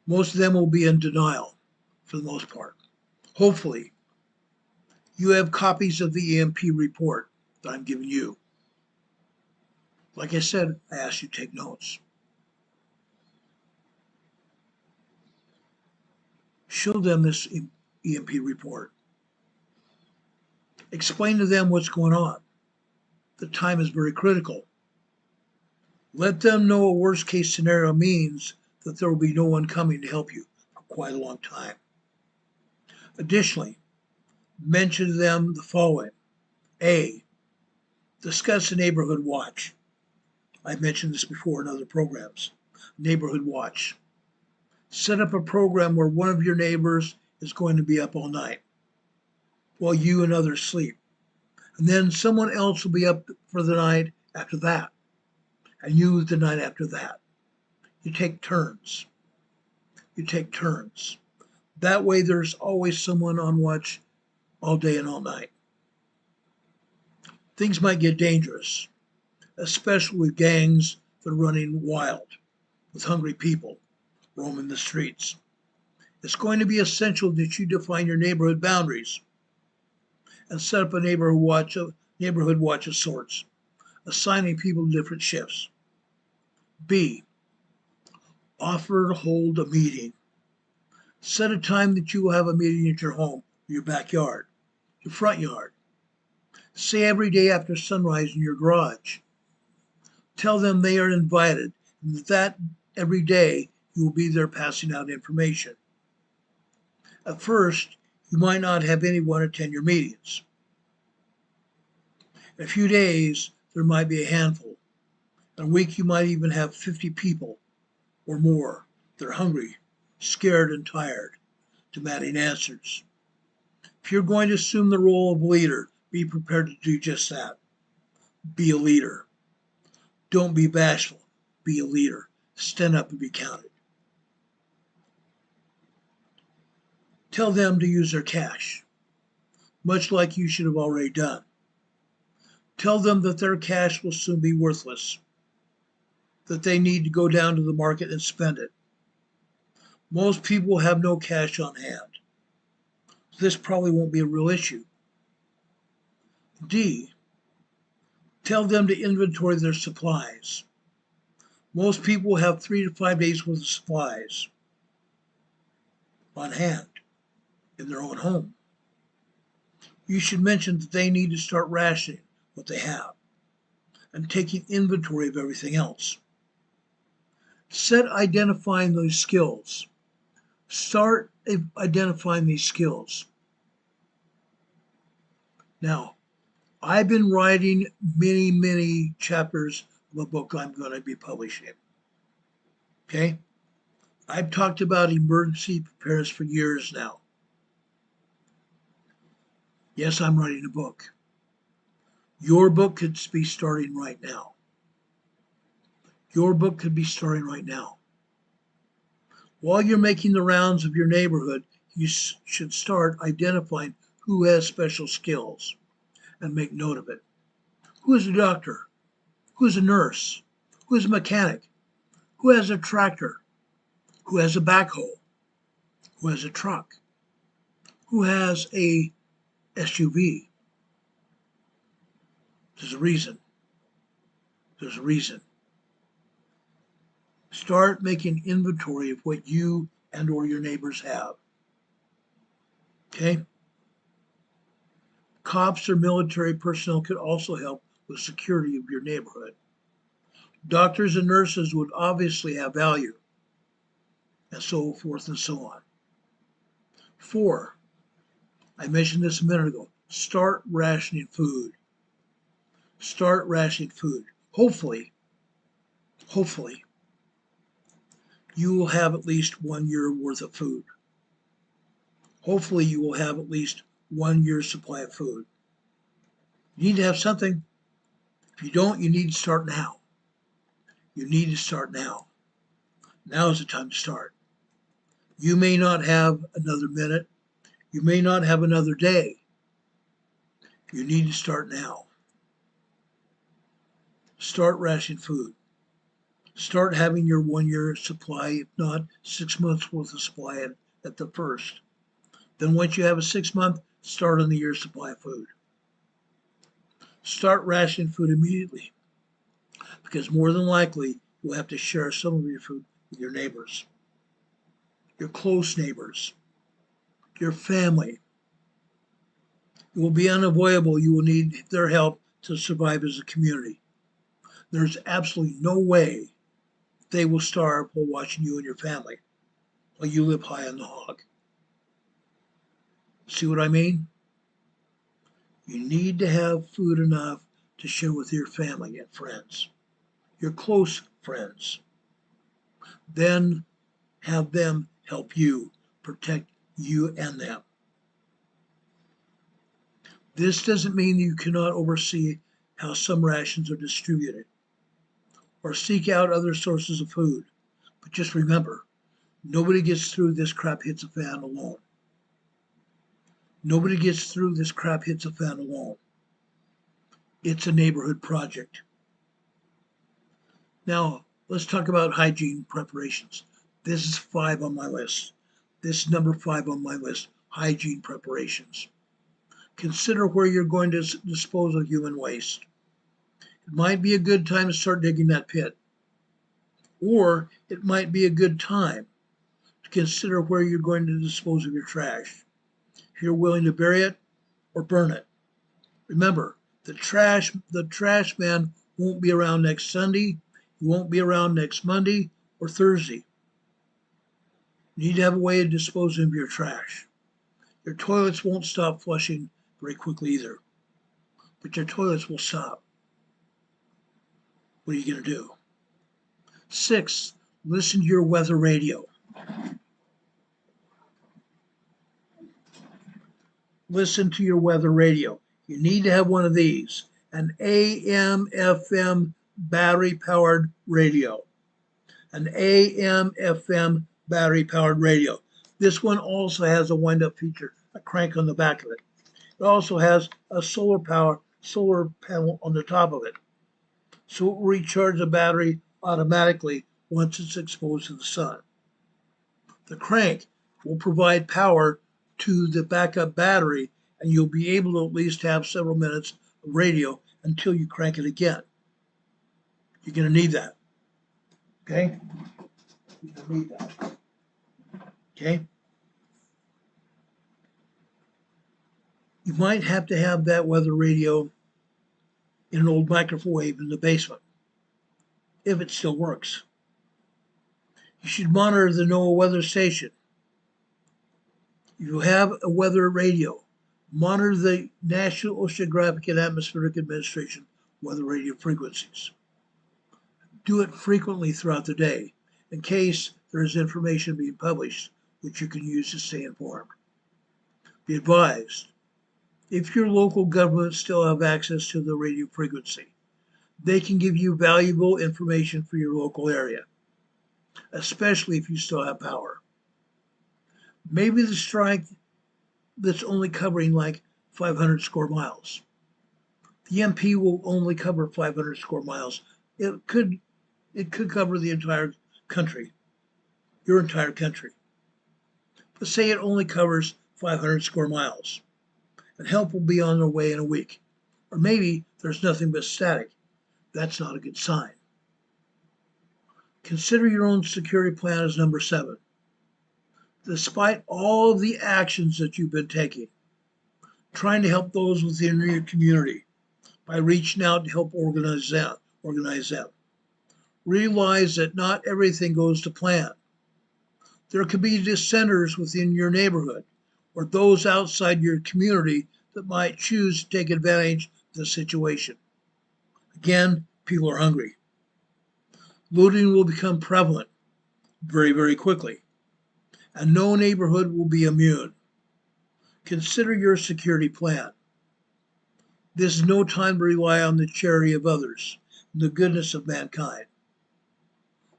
Most of them will be in denial for the most part. Hopefully, you have copies of the EMP report that I'm giving you. Like I said, I asked you to take notes. Show them this EMP report. Explain to them what's going on. The time is very critical. Let them know a worst case scenario means that there will be no one coming to help you for quite a long time. Additionally, mention to them the following. A, discuss a neighborhood watch. I've mentioned this before in other programs. Neighborhood watch. Set up a program where one of your neighbors is going to be up all night while you and others sleep. And then someone else will be up for the night after that. And you the night after that. You take turns. You take turns. That way there's always someone on watch all day and all night. Things might get dangerous, especially with gangs that are running wild, with hungry people roaming the streets. It's going to be essential that you define your neighborhood boundaries and set up a neighborhood watch of sorts, assigning people to different shifts. B, offer to hold a meeting. Set a time that you will have a meeting at your home, your backyard, your front yard. Say every day after sunrise in your garage. Tell them they are invited and that every day you will be there passing out information. At first, you might not have anyone attend your meetings. In a few days, there might be a handful. In a week, you might even have 50 people or more. They're hungry, scared, and tired, demanding answers. If you're going to assume the role of leader, be prepared to do just that. Be a leader. Don't be bashful. Be a leader. Stand up and be counted. Tell them to use their cash, much like you should have already done. Tell them that their cash will soon be worthless, that they need to go down to the market and spend it. Most people have no cash on hand. This probably won't be a real issue. D, tell them to inventory their supplies. Most people have 3 to 5 days worth of supplies on hand in their own home. You should mention that they need to start rationing what they have and taking inventory of everything else. Set identifying those skills. Start identifying these skills. Now, I've been writing many chapters of a book I'm going to be publishing. Okay? I've talked about emergency preparedness for years now. Yes, I'm writing a book. Your book could be starting right now. Your book could be starting right now. While you're making the rounds of your neighborhood, you should start identifying who has special skills and make note of it. Who is a doctor? Who is a nurse? Who is a mechanic? Who has a tractor? Who has a backhoe? Who has a truck? Who has a SUV? There's a reason. There's a reason. Start making inventory of what you and or your neighbors have. Okay? Cops or military personnel could also help with security of your neighborhood. Doctors and nurses would obviously have value, and so forth and so on. 4, I mentioned this a minute ago, start rationing food. Start rationing food. Hopefully, you will have at least 1 year worth of food. Hopefully you will have at least 1 year's supply of food. You need to have something. If you don't, you need to start now. You need to start now. Now is the time to start. You may not have another minute. You may not have another day. You need to start now. Start rationing food. Start having your 1 year supply, if not 6 months worth of supply at the first. Then once you have a 6-month, start on the year's supply of food. Start rationing food immediately, because more than likely you'll have to share some of your food with your neighbors, your close neighbors, your family. It will be unavoidable. You will need their help to survive as a community. There's absolutely no way they will starve while watching you and your family while you live high on the hog. See what I mean? You need to have food enough to share with your family and friends, your close friends. Then have them help you, protect you and them. This doesn't mean you cannot oversee how some rations are distributed or seek out other sources of food. But just remember, nobody gets through this crap hits a fan alone. Nobody gets through this crap hits a fan alone. It's a neighborhood project. Now, let's talk about hygiene preparations. This is 5 on my list. This is number 5 on my list, hygiene preparations. Consider where you're going to dispose of human waste. It might be a good time to start digging that pit. Or it might be a good time to consider where you're going to dispose of your trash. If you're willing to bury it or burn it. Remember, the trash man won't be around next Sunday. He won't be around next Monday or Thursday. You need to have a way of disposing of your trash. Your toilets won't stop flushing very quickly either, but your toilets will stop. What are you going to do? 6, listen to your weather radio. Listen to your weather radio. You need to have one of these, an AM/FM battery-powered radio. An AM/FM battery-powered radio. This one also has a wind-up feature, a crank on the back of it. It also has a solar panel on the top of it. So it will recharge the battery automatically once it's exposed to the sun. The crank will provide power to the backup battery, and you'll be able to at least have several minutes of radio until you crank it again. You're going to need that. Okay? You're going to need that. Okay? You might have to have that weather radio in an old microwave in the basement, if it still works. You should monitor the NOAA weather station. If you have a weather radio, monitor the National Oceanographic and Atmospheric Administration weather radio frequencies. Do it frequently throughout the day in case there is information being published which you can use to stay informed. Be advised, if your local government still have access to the radio frequency, they can give you valuable information for your local area, especially if you still have power. Maybe the strike that's only covering like 500 square miles. The EMP will only cover 500 square miles. It could cover the entire country, your entire country. But say it only covers 500 square miles, and help will be on their way in a week. Or maybe there's nothing but static. That's not a good sign. Consider your own security plan as number 7. Despite all of the actions that you've been taking, trying to help those within your community by reaching out to help organize them. Realize that not everything goes to plan. There could be dissenters within your neighborhood or those outside your community that might choose to take advantage of the situation. Again, people are hungry. Looting will become prevalent very, very quickly, and no neighborhood will be immune. Consider your security plan. This is no time to rely on the charity of others and the goodness of mankind.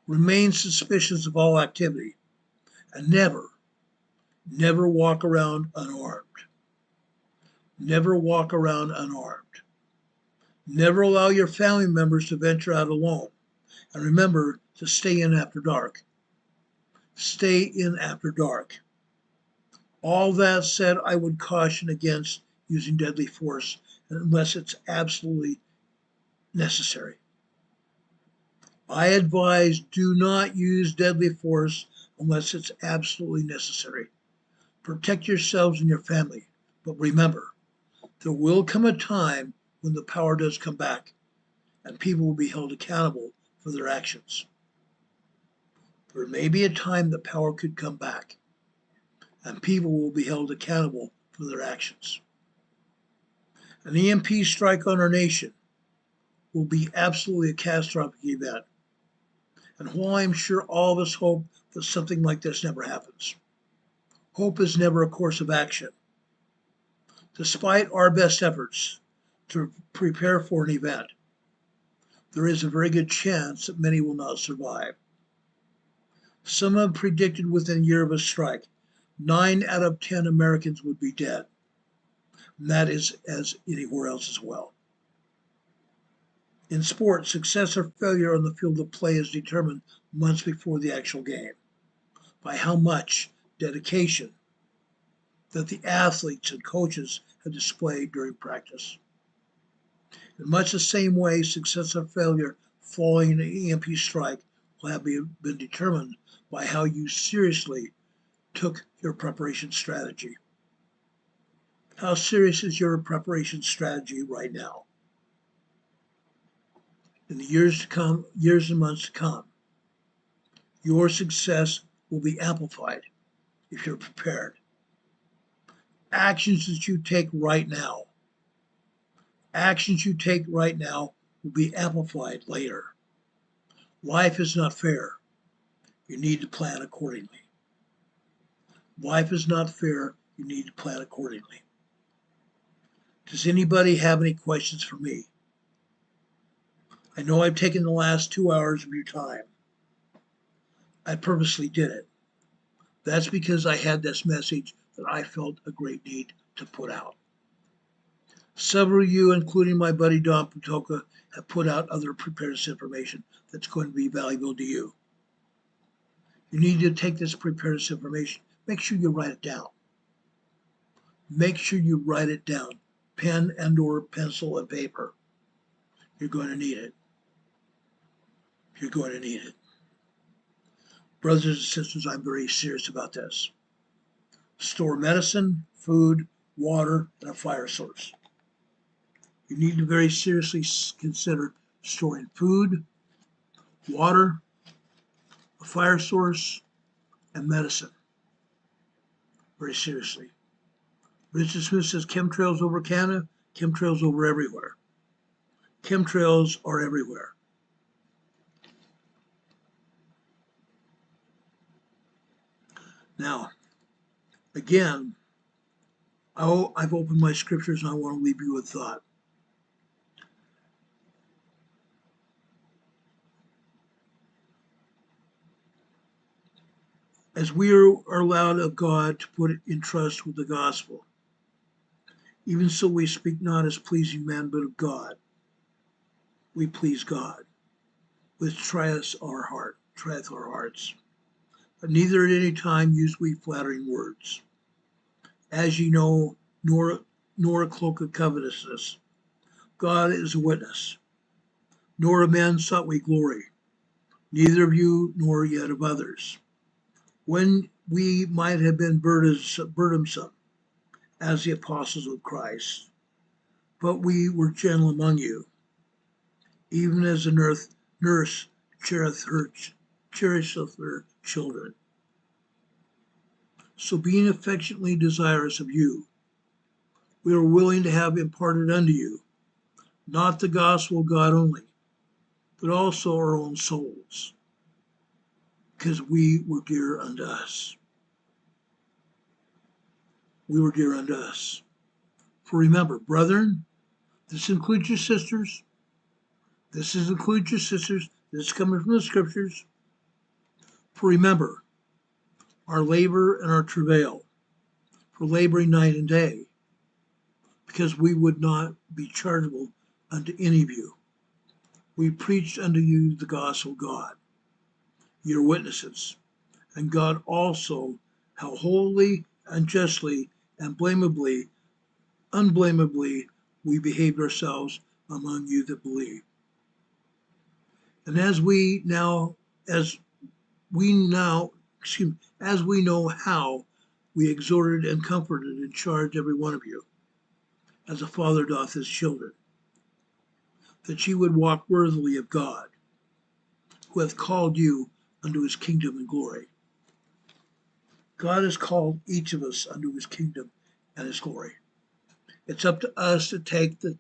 Remain suspicious of all activity and never walk around unarmed. Never walk around unarmed. Never allow your family members to venture out alone. And remember to stay in after dark. Stay in after dark. All that said, I would caution against using deadly force unless it's absolutely necessary. I advise do not use deadly force unless it's absolutely necessary. Protect yourselves and your family. But remember, there will come a time when the power does come back and people will be held accountable for their actions. There may be a time that power could come back and people will be held accountable for their actions. An EMP strike on our nation will be absolutely a catastrophic event. And while I'm sure all of us hope that something like this never happens, hope is never a course of action. Despite our best efforts to prepare for an event, there is a very good chance that many will not survive. Some have predicted within a year of a strike, 9 out of 10 Americans would be dead. And that is as anywhere else as well. In sports, success or failure on the field of play is determined months before the actual game by how much dedication that the athletes and coaches have displayed during practice. In much the same way, success or failure following an EMP strike will have been determined by how you seriously took your preparation strategy. How serious is your preparation strategy right now? In the years to come, years and months to come, your success will be amplified if you're prepared. Actions that you take right now will be amplified later. Life is not fair. You need to plan accordingly. Life is not fair. You need to plan accordingly. Does anybody have any questions for me? I know I've taken the last 2 hours of your time. I purposely did it. That's because I had this message that I felt a great need to put out. Several of you, including my buddy Don Patoka, have put out other preparedness information that's going to be valuable to you. You need to take this preparedness information. Make sure you write it down. Make sure you write it down. Pen and/or pencil and paper. You're going to need it. You're going to need it. Brothers and sisters, I'm very serious about this. Store medicine, food, water, and a fire source. You need to very seriously consider storing food, water, a fire source, and medicine. Very seriously. Richard Smith says chemtrails over Canada, chemtrails over everywhere. Chemtrails are everywhere. Now, again, I've opened my scriptures and I want to leave you with thought. As we are allowed of God to put it in trust with the gospel, even so we speak not as pleasing men, but of God. We please God, which trieth our hearts. But neither at any time use we flattering words, as ye know, nor a cloak of covetousness. God is a witness. Nor of men sought we glory, neither of you nor yet of others, when we might have been burdensome as the apostles of Christ, but we were gentle among you, even as a nurse cherisheth her children. So being affectionately desirous of you, we are willing to have imparted unto you, not the gospel of God only, but also our own souls, because we were dear unto us. We were dear unto us. For remember, brethren, this includes your sisters. This includes your sisters. This is coming from the scriptures. For remember, our labor and our travail, for laboring night and day, because we would not be chargeable unto any of you. We preached unto you the gospel of God, your witnesses, and God also how wholly and justly and unblameably we behaved ourselves among you that believe. And as we know how we exhorted and comforted and charged every one of you, as a father doth his children, that ye would walk worthily of God, who hath called you unto his kingdom and glory. God has called each of us unto his kingdom and his glory. It's up to us to take the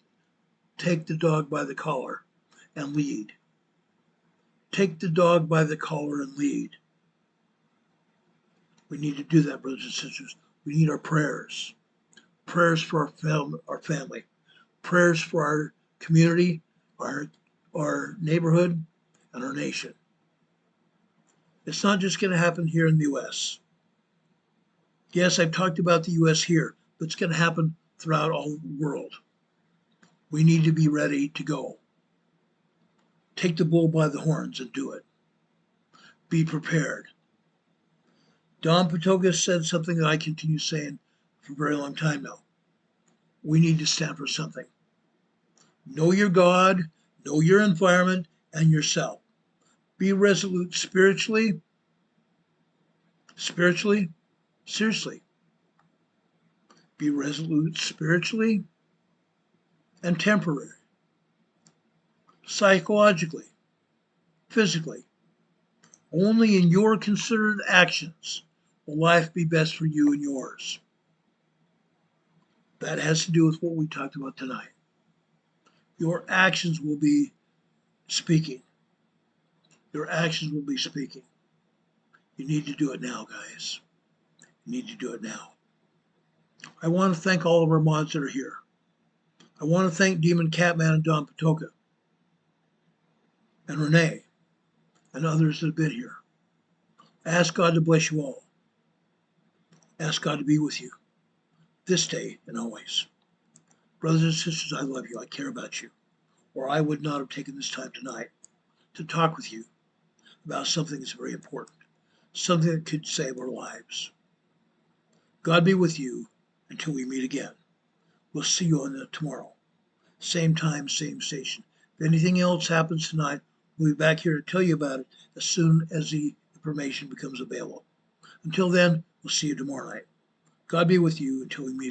dog by the collar and lead. Take the dog by the collar and lead. We need to do that, brothers and sisters. We need our prayers. Prayers for our family. Prayers for our community, our neighborhood, and our nation. It's not just going to happen here in the U.S. Yes, I've talked about the U.S. here, but it's going to happen throughout all the world. We need to be ready to go. Take the bull by the horns and do it. Be prepared. Don Patoga said something that I continue saying for a very long time now. We need to stand for something. Know your God, know your environment, and yourself. Be resolute spiritually, seriously. Be resolute spiritually and temporary, psychologically, physically. Only in your considered actions will life be best for you and yours. That has to do with what we talked about tonight. Your actions will be speaking. Your actions will be speaking. You need to do it now, guys. You need to do it now. I want to thank all of our mods that are here. I want to thank Demon Catman and Don Patoka and Renee and others that have been here. Ask God to bless you all. Ask God to be with you this day and always. Brothers and sisters, I love you. I care about you. Or I would not have taken this time tonight to talk with you about something that's very important, something that could save our lives. God be with you until we meet again. We'll see you on tomorrow. Same time, same station. If anything else happens tonight, we'll be back here to tell you about it as soon as the information becomes available. Until then, we'll see you tomorrow night. God be with you until we meet.